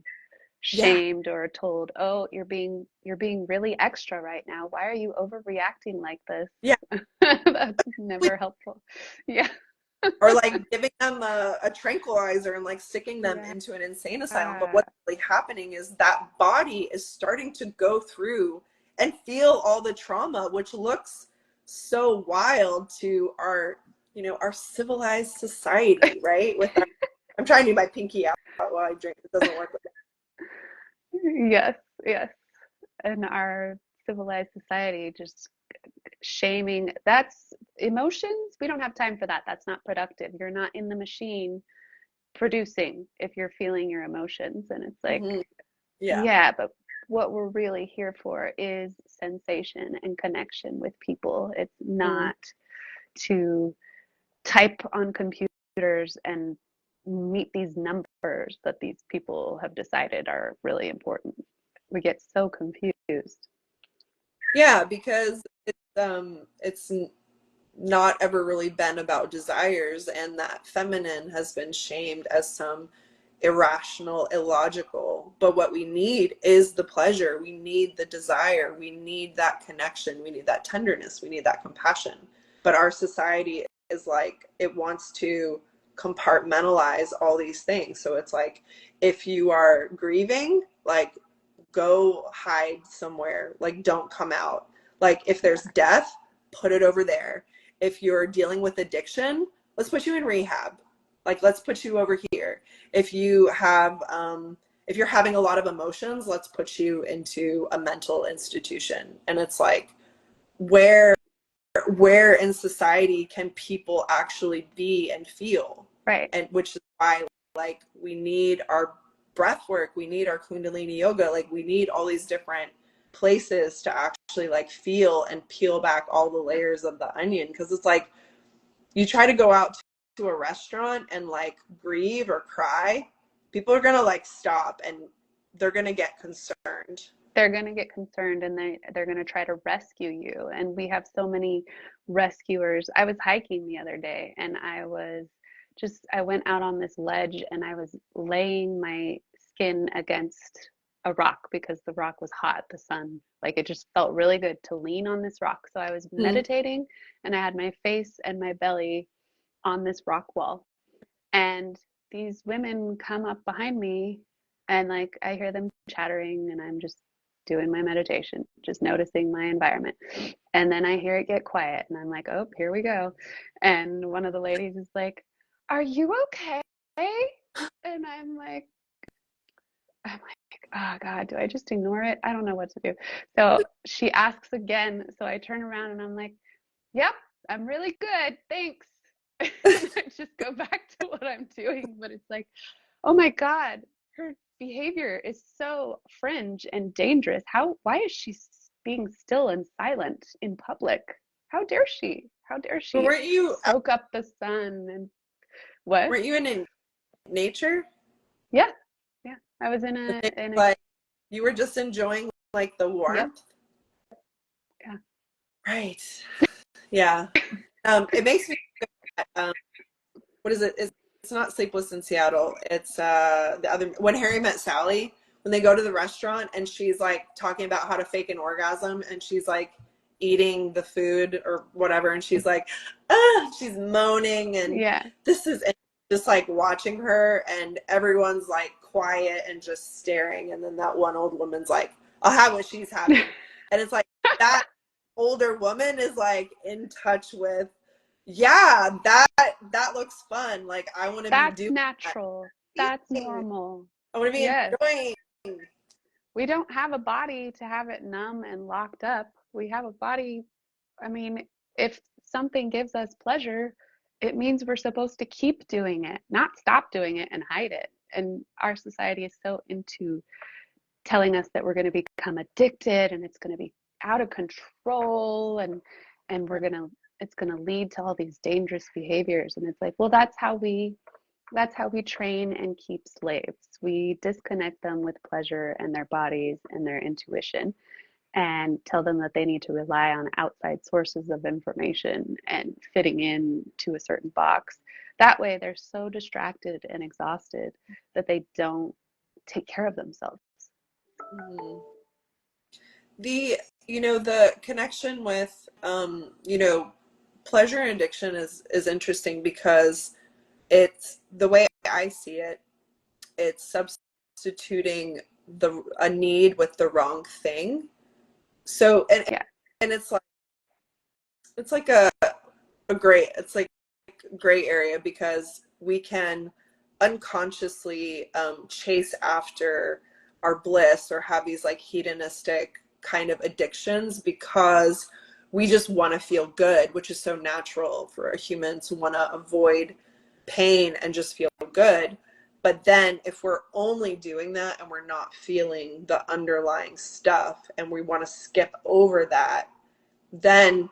yeah, shamed or told, "Oh, you're being really extra right now. Why are you overreacting like this?" yeah. That's never helpful. Yeah. Or like giving them a tranquilizer and like sticking them Yeah. into an insane asylum. But what's really happening is that body is starting to go through and feel all the trauma, which looks so wild to our, our civilized society, right? With our, I'm trying to do my pinky out while I drink. It doesn't work with Yes, yes. In our civilized society, just shaming, that's emotions. We don't have time for that. That's not productive. You're not in the machine producing if you're feeling your emotions. And it's it. like, Yeah. yeah, but what we're really here for is sensation and connection with people. It's Mm-hmm. not to type on computers and meet these numbers that these people have decided are really important. We get so confused. Yeah, because it's not ever really been about desires, and that feminine has been shamed as some irrational, illogical. But what we need is the pleasure. We need the desire. We need that connection. We need that tenderness. We need that compassion. But our society is like, it wants to compartmentalize all these things. So it's like, if you are grieving, like, go hide somewhere. Like, don't come out. Like, if there's death, put it over there. If you're dealing with addiction, let's put you in rehab. Like, let's put you over here. If you have if you're having a lot of emotions, let's put you into a mental institution. And it's like, where where in society can people actually be and feel? Right. And which is why, like, we need our breath work, we need our kundalini yoga, like we need all these different places to actually like feel and peel back all the layers of the onion. Because it's like, you try to go out to a restaurant and like grieve or cry, people are gonna like stop and they're gonna get concerned. They're going to get concerned and they're going to try to rescue you. And we have so many rescuers. I was hiking the other day and I went out on this ledge and I was laying my skin against a rock because the rock was hot, the sun. Like it just felt really good to lean on this rock. So I was Mm-hmm. meditating and I had my face and my belly on this rock wall. And these women come up behind me and like I hear them chattering and I'm just doing my meditation, just noticing my environment. And then I hear it get quiet, and I'm like, oh, here we go. And one of the ladies is like, are you okay? And I'm like, oh God, do I just ignore it? I don't know what to do. So she asks again. So I turn around and I'm like, yep, I'm really good. Thanks. And I just go back to what I'm doing. But it's like, oh my God, her behavior is so fringe and dangerous. Why is she being still and silent in public? How dare she? How dare But she soak up the sun and what? weren't you in nature? Yeah. Yeah. I was in And it's a, like you were just enjoying like the yep. warmth. Yeah. Right. Yeah. It makes me what is it? It's not Sleepless in Seattle. It's the other When Harry Met Sally, when they go to the restaurant and she's like talking about how to fake an orgasm and she's like eating the food or whatever and she's like, she's moaning and Yeah. this is and just like watching her and everyone's like quiet and just staring and then that one old woman's like, I'll have what she's having. And it's like that older woman is like in touch with, yeah, that looks fun. Like I want to be That's doing that. natural. That's I normal. want to be Yes. enjoying. We don't have a body to have it numb and locked up. We have a body. I mean, if something gives us pleasure, it means we're supposed to keep doing it, not stop doing it and hide it. And our society is so into telling us that we're going to become addicted and it's going to be out of control and it's going to lead to all these dangerous behaviors. And it's like, well, that's how we train and keep slaves. We disconnect them with pleasure and their bodies and their intuition and tell them that they need to rely on outside sources of information and fitting in to a certain box. That way, they're so distracted and exhausted that they don't take care of themselves. Mhm. The connection with pleasure and addiction is interesting because it's the way I see it, it's substituting the a need with the wrong thing. So Yeah, and it's like a gray area because we can unconsciously chase after our bliss or have these like hedonistic kind of addictions because we just want to feel good, which is so natural for a human to want to avoid pain and just feel good. But then if we're only doing that and we're not feeling the underlying stuff and we want to skip over that, then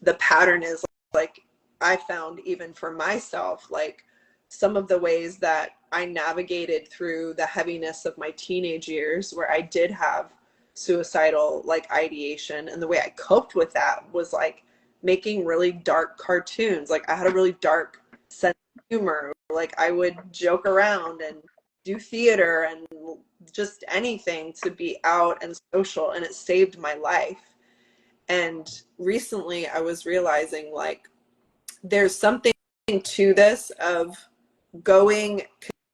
the pattern is like I found even for myself, like some of the ways that I navigated through the heaviness of my teenage years where I did have suicidal like ideation, and the way I coped with that was like making really dark cartoons. Like I had a really dark sense of humor. Like I would joke around and do theater and just anything to be out and social, and it saved my life. And recently I was realizing like there's something to this of going,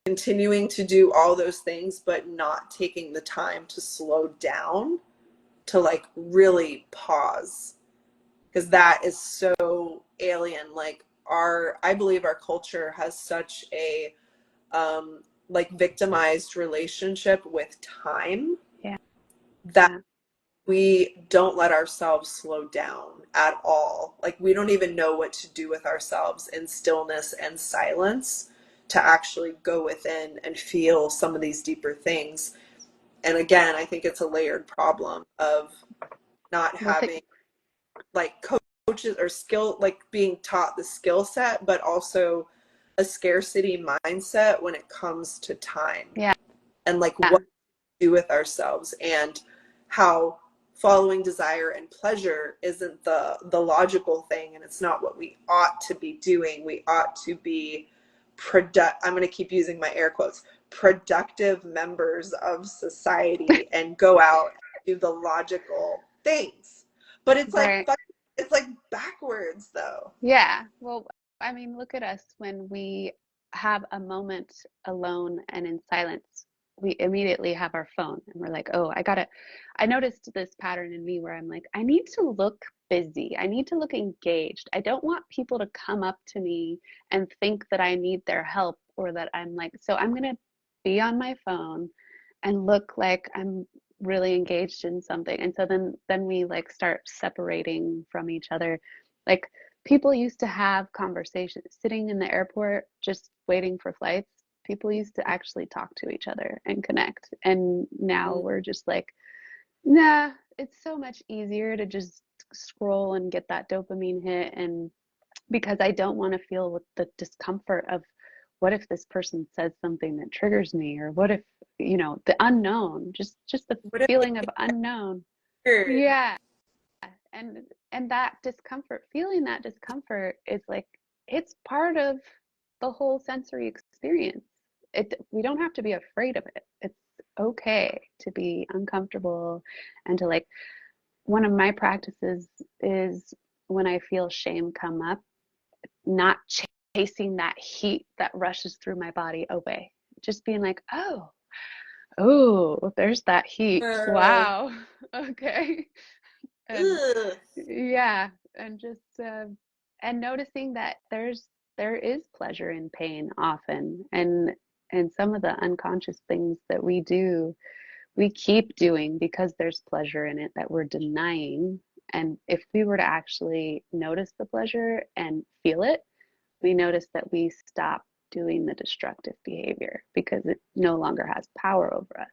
continuing to do all those things, but not taking the time to slow down, to like really pause. Because that is so alien. Like I believe our culture has such a like victimized relationship with time yeah, that yeah. we don't let ourselves slow down at all. Like we don't even know what to do with ourselves in stillness and silence to actually go within and feel some of these deeper things. And again, I think it's a layered problem of not Well, having like coaches or skill, like being taught the skill set, but also a scarcity mindset when it comes to time yeah, and like yeah, what do with ourselves, and how following desire and pleasure isn't the logical thing, and it's not what we ought to be doing. We ought to be I'm going to keep using my air quotes, productive members of society and go out and do the logical things. But right. it's like backwards though. Yeah. Well, I mean, look at us when we have a moment alone and in silence. we immediately have our phone and we're like, oh, I noticed this pattern in me where I'm like, I need to look busy. I need to look engaged. I don't want people to come up to me and think that I need their help or that I'm like, so I'm going to be on my phone and look like I'm really engaged in something. And so then we like start separating from each other. Like people used to have conversations sitting in the airport just waiting for flights. People used to actually talk to each other and connect. And now Mhm. we're just like, nah, it's so much easier to just scroll and get that dopamine hit. And because I don't want to feel with the discomfort of what if this person says something that triggers me, or what if, the unknown, just the What if feeling of unknown. you're Yeah. And that discomfort, feeling that discomfort is like, it's part of the whole sensory experience. We don't have to be afraid of it. It's okay to be uncomfortable and to like, one of my practices is when I feel shame come up, not chasing that heat that rushes through my body away. Just being like, oh, there's that heat. uh, Wow. Okay. And ugh. yeah, and just and noticing that there is pleasure in pain often, and some of the unconscious things that we do, we keep doing because there's pleasure in it that we're denying. And if we were to actually notice the pleasure and feel it, we notice that we stop doing the destructive behavior because it no longer has power over us.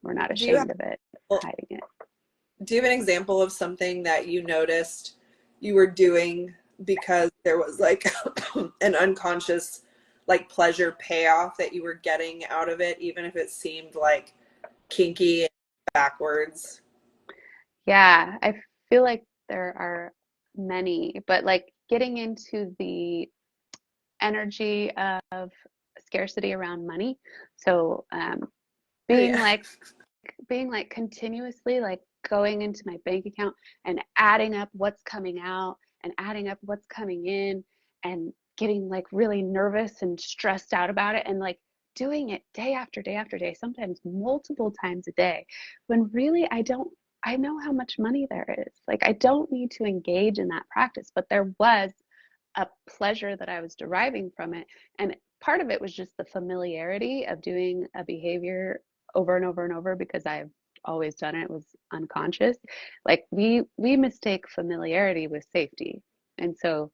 We're not Do you have ashamed of it, well, hiding it. do you have an example of something that you noticed you were doing because there was like an unconscious like pleasure payoff that you were getting out of it, even if it seemed like kinky and backwards? Yeah, I feel like there are many, but like getting into the energy of scarcity around money. So Oh being yeah. like being like continuously like going into my bank account and adding up what's coming out and adding up what's coming in and getting like really nervous and stressed out about it and like doing it day after day after day, sometimes multiple times a day, when really I know how much money there is. Like I don't need to engage in that practice, but there was a pleasure that I was deriving from it. And part of it was just the familiarity of doing a behavior over and over and over because I've always done it. It was unconscious. Like we mistake familiarity with safety. And so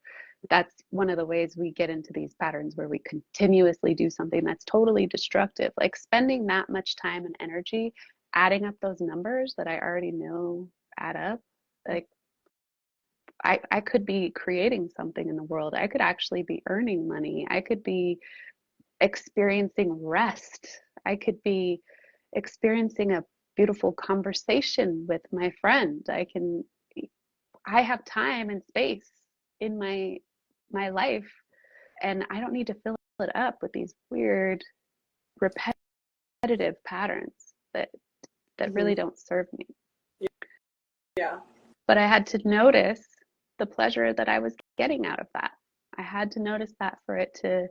that's one of the ways we get into these patterns where we continuously do something that's totally destructive, like spending that much time and energy adding up those numbers that I already know add up. Like I could be creating something in the world. I could actually be earning money. I could be experiencing rest. I could be experiencing a beautiful conversation with my friend. I have time and space in my life, and I don't need to fill it up with these weird repetitive patterns that Hmm. really don't serve me. Yeah. But I had to notice the pleasure that I was getting out of that. I had to notice that for it to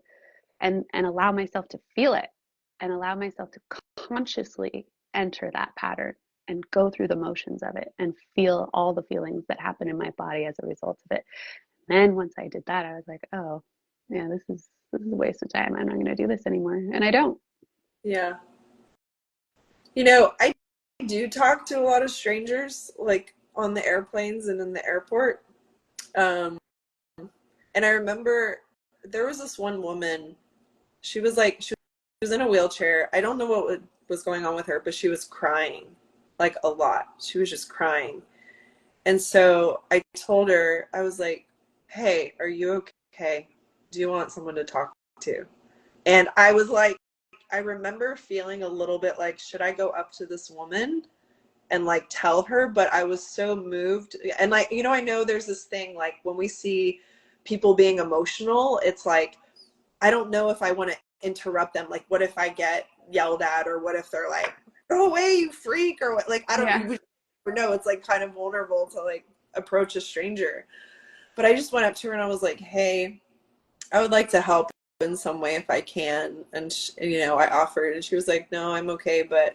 and allow myself to feel it and allow myself to consciously enter that pattern and go through the motions of it and feel all the feelings that happen in my body as a result of it. And then once I did that, I was like, oh, yeah, this is a waste of time. I'm not going to do this anymore. And I don't. Yeah. I do talk to a lot of strangers, like on the airplanes and in the airport. Um, and I remember there was this one woman. She was in a wheelchair. I don't know what was going on with her, but she was crying like a lot. She was just crying. And so I told her, I was like, "Hey, are you okay? Do you want someone to talk to?" And I was like, I remember feeling a little bit like, should I go up to this woman and like tell her? But I was so moved. And like, I know there's this thing like when we see people being emotional, it's like, I don't know if I want to interrupt them. Like, what if I get yelled at, or what if they're like, go away, you freak, or what? Like, I don't, Yeah. you would never know. It's like kind of vulnerable to like approach a stranger. But I just went up to her and I was like, hey, I would like to help. in some way if I can. And you know, I offered, and she was like, no, I'm okay. But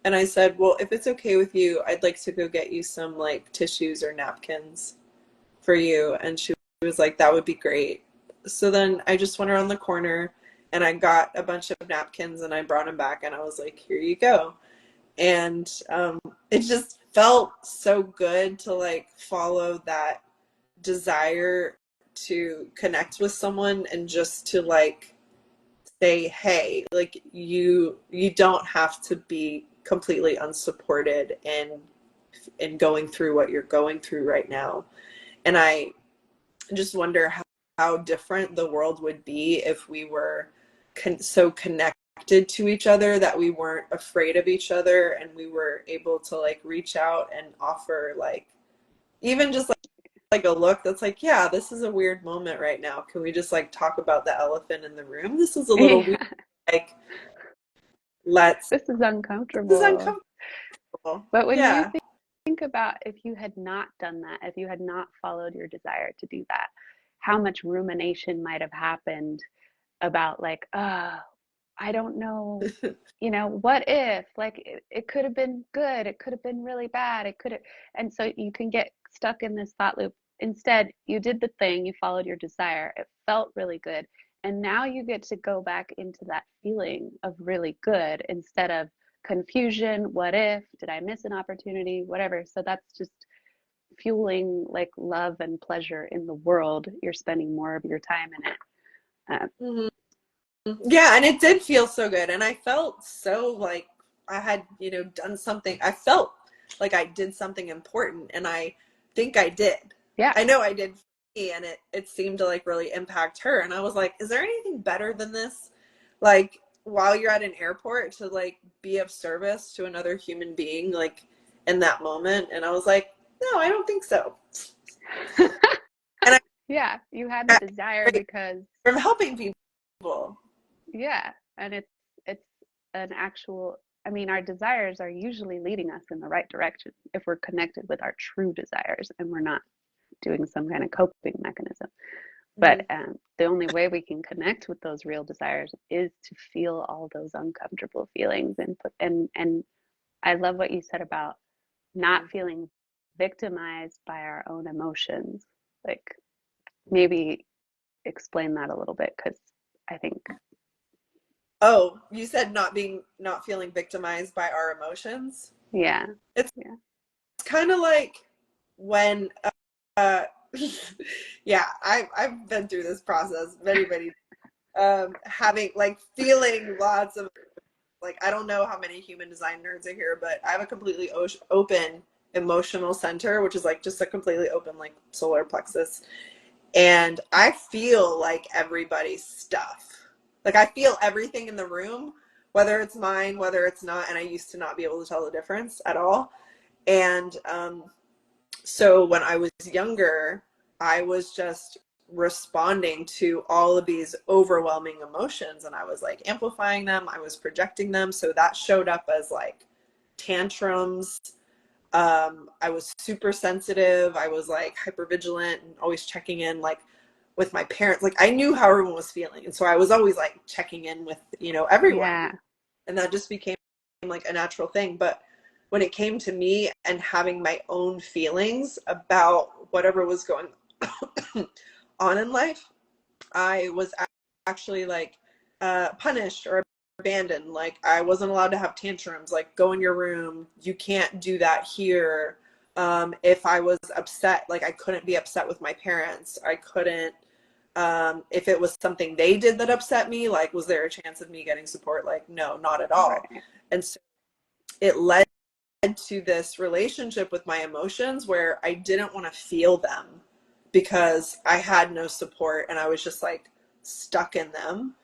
and I said, well, if it's okay with you, I'd like to go get you some like tissues or napkins for you. And she was like, that would be great. So then I just went around the corner and I got a bunch of napkins and I brought them back and I was like, here you go. And it just felt so good to like follow that desire to connect with someone and just to like say, hey, like you don't have to be completely unsupported and going through what you're going through right now. And I just wonder how different the world would be if we were so connected to each other that we weren't afraid of each other and we were able to like reach out and offer like even just like a look that's like, yeah, this is a weird moment right now. Can we just like talk about the elephant in the room? This is a little weird. Yeah, Like, let's, this is this is uncomfortable. uncomfortable. But when you Yeah. think about if you had not done that, if you had not followed your desire to do that, how much rumination might have happened about like, I don't know, what if, like it could have been good, it could have been really bad, it could have, and so you can get stuck in this thought loop. Instead, you did the thing, you followed your desire, it felt really good, and now you get to go back into that feeling of really good instead of confusion, what if, did I miss an opportunity, whatever. So that's just fueling like love and pleasure in the world. You're spending more of your time in it. Mhm. Yeah, and it did feel so good. And I felt so like I had, you know, done something. I felt like I did something important, and I think I did. Yeah. I know I did for me, and it seemed to like really impact her. And I was like, is there anything better than this? Like while you're at an airport to like be of service to another human being like in that moment. And I was like, no, I don't think so. And Yeah, you had the I desire got because from helping people. yeah, and it's an actual, I mean, our desires are usually leading us in the right direction if we're connected with our true desires and we're not doing some kind of coping mechanism. But Mhm. the only way we can connect with those real desires is to feel all those uncomfortable feelings and I love what you said about not feeling victimized by our own emotions. Like maybe explain that a little bit because I think Oh, you said not feeling victimized by our emotions. yeah, It's yeah, kind of like when uh yeah, I've been through this process many having like feeling lots of like I don't know how many human design nerds are here, but I have a completely open emotional center, which is like just a completely open like solar plexus. And I feel like everybody's stuff. Like I feel everything in the room, whether it's mine, whether it's not. And I used to not be able to tell the difference at all. And so when I was younger, I was just responding to all of these overwhelming emotions and I was like amplifying them, I was projecting them. So that showed up as like tantrums. I was super sensitive. I was like hyper vigilant and always checking in like with my parents. Like I knew how everyone was feeling. And so I was always like checking in with, you know, everyone. yeah, And that just became like a natural thing. But when it came to me and having my own feelings about whatever was going on in life, I was actually like punished or abandoned. Like I wasn't allowed to have tantrums. Like go in your room. You can't do that here. If I was upset, like I couldn't be upset with my parents. I couldn't. If it was something they did that upset me, like was there a chance of me getting support? Like no, not at all. right. And so it led to this relationship with my emotions where I didn't want to feel them because I had no support and I was just like stuck in them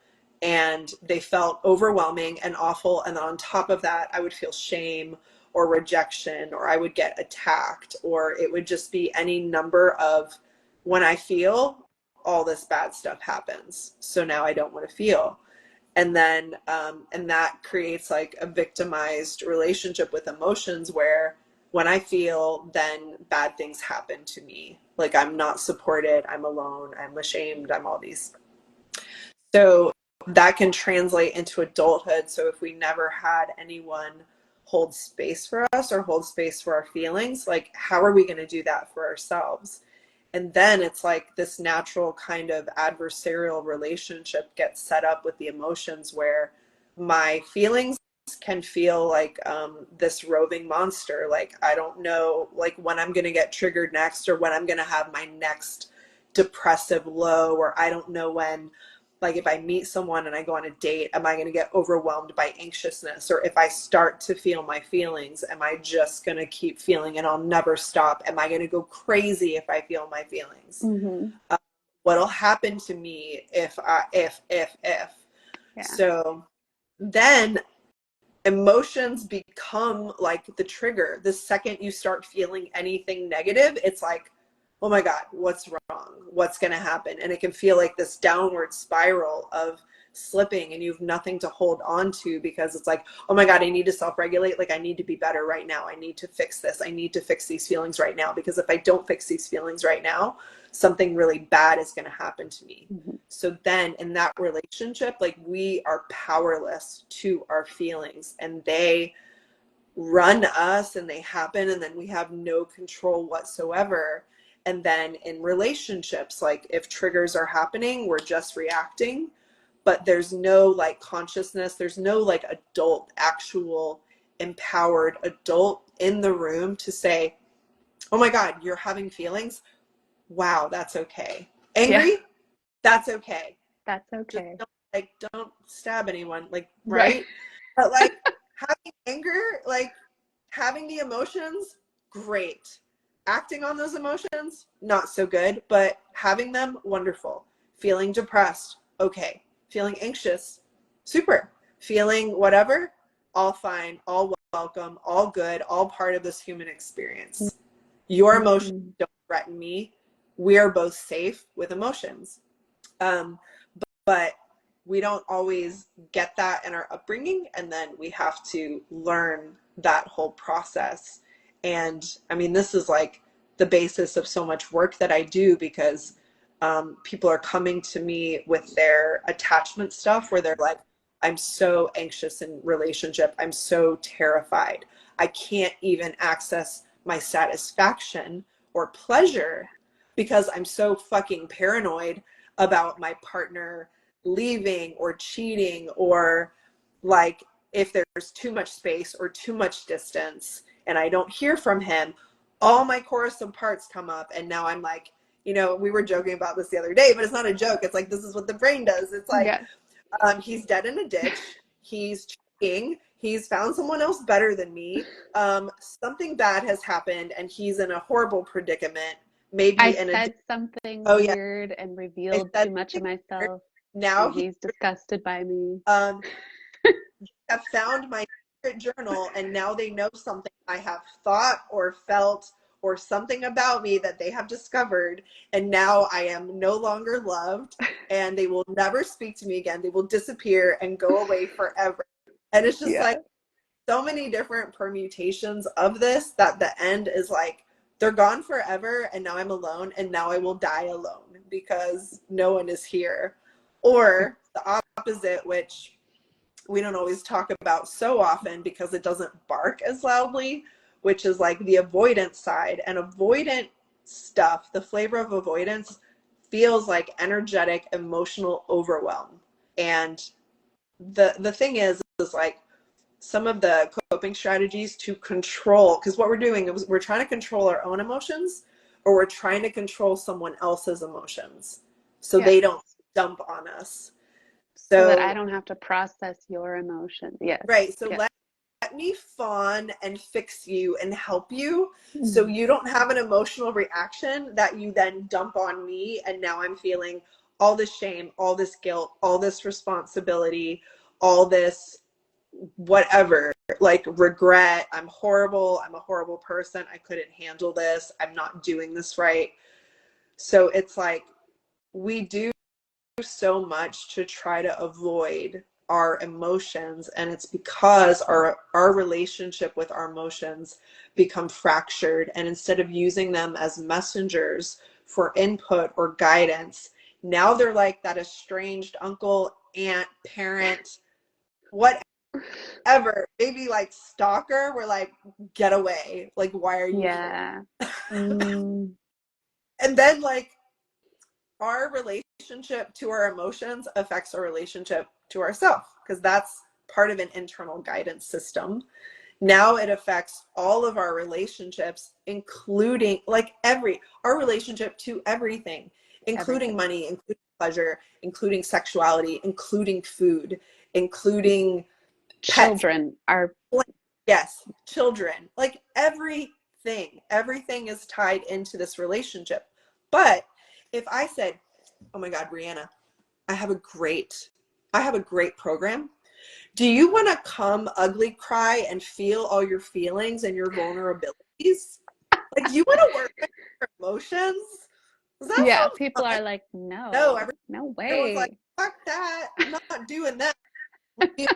and they felt overwhelming and awful. And then on top of that, I would feel shame or rejection or I would get attacked or it would just be any number of when I feel all this bad stuff happens. So now I don't want to feel and then and that creates like a victimized relationship with emotions where when I feel then bad things happen to me like I'm not supported, I'm alone, I'm ashamed, I'm all these. So that can translate into adulthood. So if we never had anyone hold space for us or hold space for our feelings, like how are we going to do that for ourselves? And then it's like this natural kind of adversarial relationship gets set up with the emotions where my feelings can feel like this roving monster. Like I don't know like when I'm going to get triggered next or when I'm going to have my next depressive low, or I don't know when, like if I meet someone and I go on a date, am I going to get overwhelmed by anxiousness? Or if I start to feel my feelings, am I just going to keep feeling and I'll never stop? Am I going to go crazy if I feel my feelings? Mm-hmm. What'll happen to me if? Yeah. So then emotions become like the trigger. The second you start feeling anything negative, it's like, oh my God, what's wrong? What's going to happen? And it can feel like this downward spiral of slipping and you have nothing to hold on to because it's like, oh my God, I need to self-regulate. Like I need to be better right now. I need to fix this. I need to fix these feelings right now, because if I don't fix these feelings right now, something really bad is going to happen to me. Mm-hmm. So then in that relationship, like we are powerless to our feelings and they run us and they happen and then we have no control whatsoever. And then in relationships, like if triggers are happening, we're just reacting, but there's no like consciousness, there's no like adult, actual empowered adult in the room to say, oh my God, you're having feelings. Wow, that's okay. Yeah. Angry, that's okay. That's Just okay. don't stab anyone, like, Right. right? But like having anger, like having the emotions, great. Acting on those emotions, not so good, but having them, wonderful. Feeling depressed, okay. Feeling anxious, super. Feeling whatever, all fine, all welcome, all good, all part of this human experience. Your emotions Mm-hmm. don't threaten me. We are both safe with emotions. Um, but we don't always get that in our upbringing, and then we have to learn that whole process. And I mean, this is like the basis of so much work that I do, because people are coming to me with their attachment stuff where they're like, I'm so anxious in relationship, I'm so terrified, I can't even access my satisfaction or pleasure because I'm so fucking paranoid about my partner leaving or cheating, or like if there's too much space or too much distance and I don't hear from him, all my chorusum parts come up. And now I'm like, you know, we were joking about this the other day, but it's not a joke. It's like, this is what the brain does. It's like, Yes. he's dead in a ditch. He's cheating. He's found someone else better than me. Something bad has happened and he's in a horrible predicament. I Maybe in a, said something oh yeah, weird and I revealed said too much of myself, now and he's disgusted by me. um, have found my secret journal and now they know something I have thought or felt or something about me that they have discovered, and now I am no longer loved and they will never speak to me again. They will disappear and go away forever. And it's just Yeah. like so many different permutations of this that the end is like they're gone forever and now I'm alone and now I will die alone because no one is here. Or the opposite, which we don't always talk about so often because it doesn't bark as loudly, which is like the avoidance side. And avoidant stuff, the flavor of avoidance feels like energetic, emotional overwhelm. And the thing is like some of the coping strategies to control, because what we're doing is we're trying to control our own emotions or we're trying to control someone else's emotions so Yes. they don't dump on us. So that I So don't have to process your emotions. Yes. right, so Yes. let me fawn and fix you and help you so Mm. you don't have an emotional reaction that you then dump on me, and now I'm feeling all this shame, all this guilt, all this responsibility, all this whatever, like regret. I'm horrible, I'm a horrible person, I couldn't handle this, I'm not doing this right. So it's like we do so much to try to avoid our emotions, and it's because our relationship with our emotions become fractured, and instead of using them as messengers for input or guidance, Now they're like that estranged uncle, aunt, parent, whatever, maybe like stalker. We're like, get away. Like, why are you here? Yeah. Mm, And then like our relationship to our emotions affects our relationship to ourselves, because that's part of an internal guidance system. Now it affects all of our relationships, including like our relationship to everything, including everything. money, including pleasure, including sexuality, including food, including pets. Children are, Yes, children, like everything is tied into this relationship. But if I said, oh my God, Brianna, I have a great, I have a great program. Do you want to come ugly cry and feel all your feelings and your vulnerabilities? Like, do you want to work on your emotions? Does that yeah, sound people fun? are like, No, no, no everyone's like, way. fuck that. I'm not doing that. I'm gonna be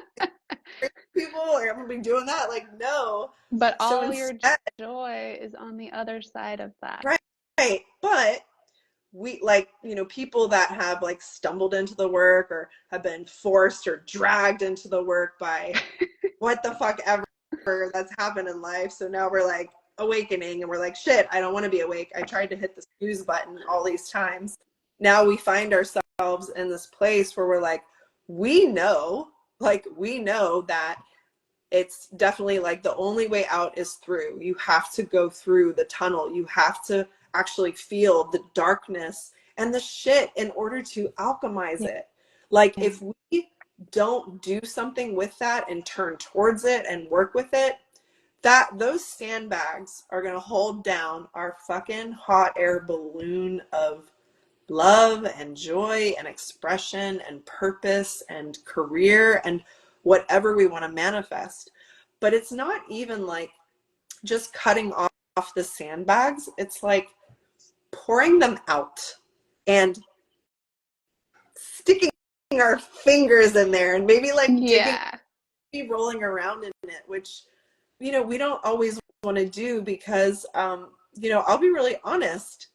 with people, or I'm gonna be doing that. Like, no. But So all your instead, joy is on the other side of that. right, right. But we like, people that have like stumbled into the work or have been forced or dragged into the work by what the fuck ever that's happened in life. So now we're like awakening and we're like, shit, I don't want to be awake. I tried to hit the snooze button all these times. Now we find ourselves in this place where we're like, we know that it's definitely like the only way out is through. You have to go through the tunnel. You have to actually feel the darkness and the shit in order to alchemize Yeah. it. Like, Yeah. if we don't do something with that and turn towards it and work with it, that those sandbags are going to hold down our fucking hot air balloon of love and joy and expression and purpose and career and whatever we want to manifest. But it's not even like just cutting off the sandbags. It's like pouring them out and sticking our fingers in there and maybe like digging, Yeah. rolling around in it, which, we don't always want to do because, I'll be really honest.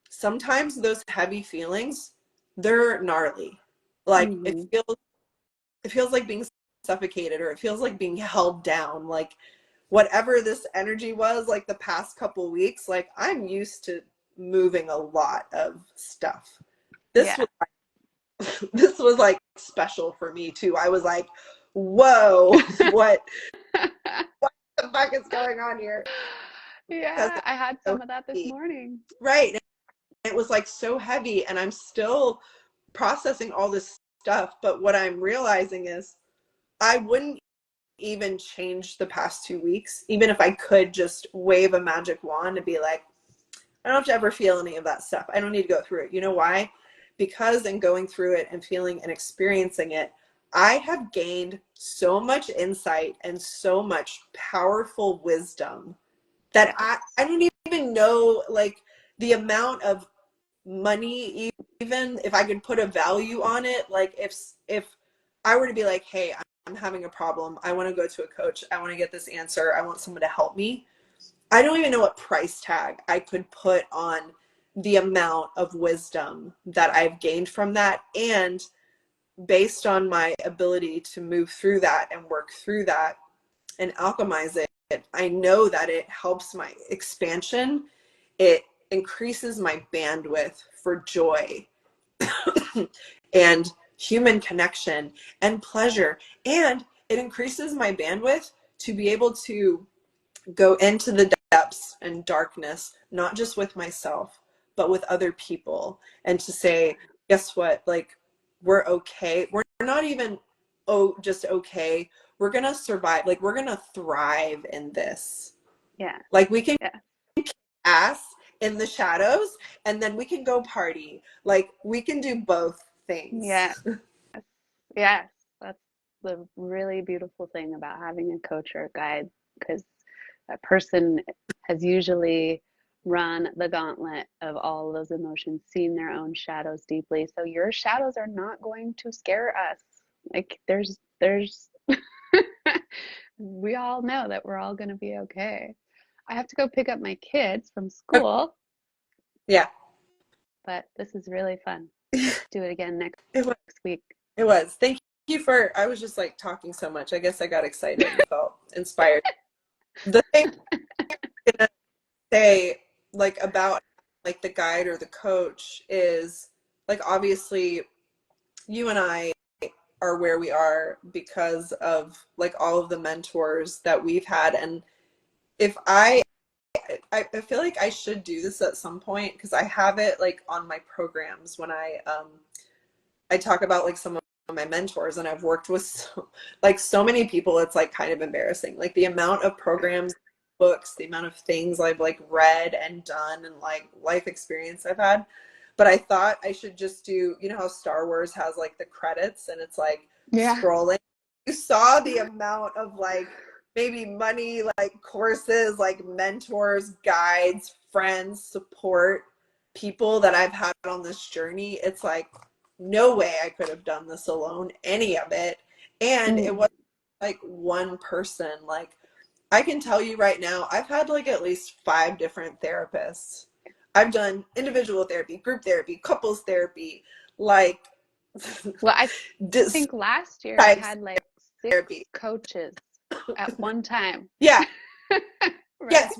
Sometimes those heavy feelings, they're gnarly. Like, Hmm. it feels like being suffocated, or it feels like being held down. Like, whatever this energy was, like the past couple weeks, like I'm used to moving a lot of stuff. This Yeah. was this was like special for me too. I was like, whoa, what the fuck is going on here? Because Yeah, it's I had so some of that this heavy. morning. Right. It was like so heavy, and I'm still processing all this stuff. But what I'm realizing is I wouldn't even change the past 2 weeks, even if I could just wave a magic wand and be like, I don't have to ever feel any of that stuff. I don't need to go through it. You know why? Because in going through it and feeling and experiencing it, I have gained so much insight and so much powerful wisdom that Yes. I don't even know, like, the amount of money, even if I could put a value on it. Like, if I were to be like, hey, I'm having a problem, I want to go to a coach, I want to get this answer, I want someone to help me, I don't even know what price tag I could put on the amount of wisdom that I've gained from that. And based on my ability to move through that and work through that and alchemize it, I know that it helps my expansion. It increases my bandwidth for joy and human connection and pleasure. And it increases my bandwidth to be able to go into the depths and darkness, not just with myself, but with other people. And to say, guess what? Like, we're okay. We're not even, just okay. We're going to survive. Like, we're going to thrive in this. Yeah. Like, we can Yeah. ass in the shadows, and then we can go party. Like, we can do both things. Yeah. Yes. That's the really beautiful thing about having a coach or a guide, because that person has usually run the gauntlet of all of those emotions, seen their own shadows deeply. So your shadows are not going to scare us. Like there's we all know that we're all going to be okay. I have to go pick up my kids from school, Yeah. but this is really fun. do it again next It was. week. It was. Thank you for. I was just like talking so much. I guess I got excited and felt inspired. The thing I'm gonna say, like about like the guide or the coach is like obviously you and I are where we are because of like all of the mentors that we've had. And if I feel like I should do this at some point because I have it like on my programs when I talk about like some of my mentors, and I've worked with so many people. It's like kind of embarrassing, like the amount of programs, books, the amount of things I've like read and done, and like life experience I've had. But I thought I should just do, you know how Star Wars has like the credits and it's like Yeah. scrolling. You saw the amount of like maybe money, like courses, like mentors, guides, friends, support, people that I've had on this journey. It's like no way I could have done this alone, any of it. And it Mm. wasn't like one person. Like I can tell you right now, I've had like at least 5 different therapists. I've done individual therapy, group therapy, couples therapy, like Well, I this think last year I types had like 6 therapy. coaches at one time. Yeah, Right? yes,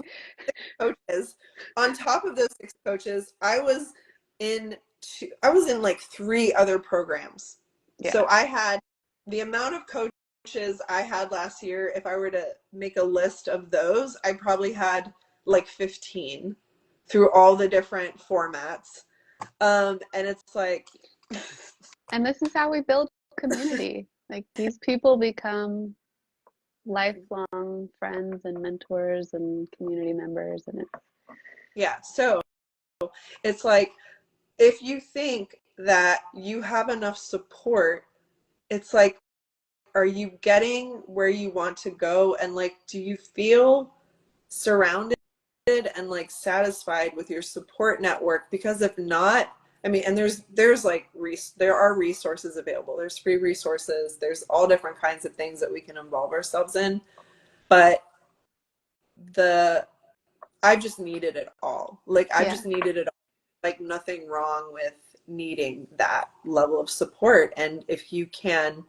coaches. On top of those 6 coaches, I was in like 3 other programs. So Yeah. I had the amount of coaches I had last year, if I were to make a list of those, I probably had like 15 through all the different formats. And it's like And this is how we build community. Like these people become lifelong friends and mentors and community members, and it's yeah, so it's like if you think that you have enough support, it's like are you getting where you want to go, and like do you feel surrounded and like satisfied with your support network? Because if not, I mean, and there's like there are resources available, there's free resources, there's all different kinds of things that we can involve ourselves in, but the I've just needed it all. Like I've yeah. just needed it all. Like nothing wrong with needing that level of support, and if you can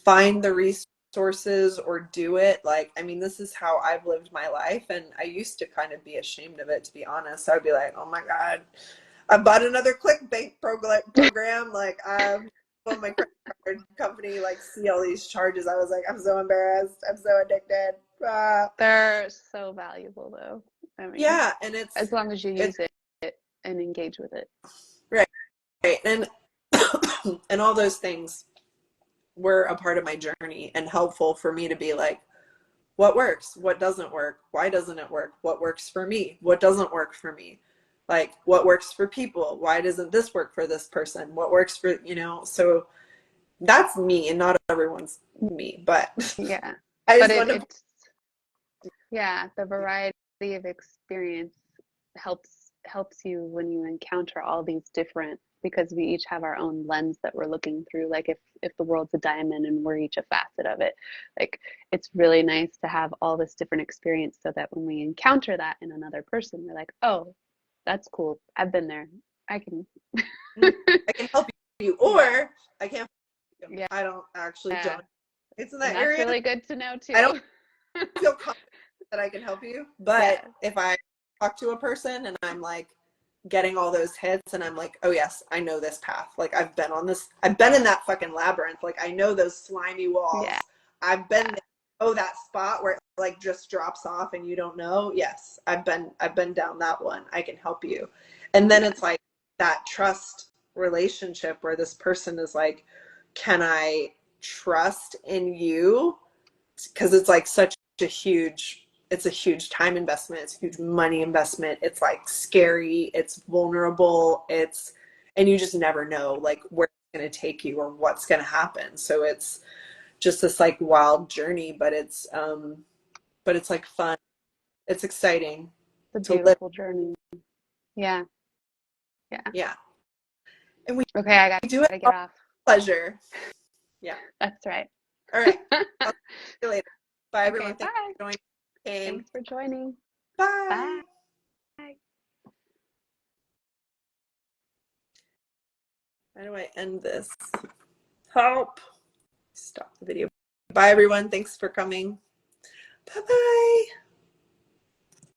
find the resources or do it, like I mean this is how I've lived my life, and I used to kind of be ashamed of it, to be honest. I'd be like, oh my god, I bought another clickbait program, like on my credit card company like see all these charges. I was like, I'm so embarrassed, I'm so addicted. They're so valuable though. I mean, Yeah, and as long as you it's use it and engage with it. right, right. And and all those things were a part of my journey and helpful for me to be like, what works, what doesn't work, why doesn't it work, what works for me, what doesn't work for me, like what works for people, why doesn't this work for this person, what works for, you know. So that's me, and not everyone's me, but Yeah. I But just wanted to. it's yeah, the variety of experience helps you when you encounter all these different, because we each have our own lens that we're looking through. Like if the world's a diamond and we're each a facet of it, like it's really nice to have all this different experience so that when we encounter that in another person, we're like, oh, that's cool. I've been there. I can. I can help you, Yeah. or I can't help you. Yeah. I don't actually don't. It's in And that that's area. really good to know I don't too. feel confident that I can help you, but Yeah. if I talk to a person and I'm like getting all those hits and I'm like, oh yes, I know this path. Like I've been in that fucking labyrinth. Like I know those slimy Yeah. walls. I've been there. Oh, that spot where it like just drops off and you don't know. Yes, I've been down that one. I can help you. And then Yeah. it's like that trust relationship where this person is like, can I trust in you? Because it's like such a huge, it's a huge time investment, it's a huge money investment, it's like scary, it's vulnerable, it's, and you just never know like where it's going to take you or what's going to happen. So it's just this like wild journey, but it's like fun, it's exciting It's a to live. beautiful journey. Yeah. Yeah. Yeah, and we Okay, I do it gotta get all off. pleasure. Yeah, That's right. all right, I'll see you later. Bye Okay, everyone, thanks bye. for joining. Thanks for joining. Bye. Bye. How do I end this? Help. Stop the video. Bye, everyone. Thanks for coming. Bye-bye.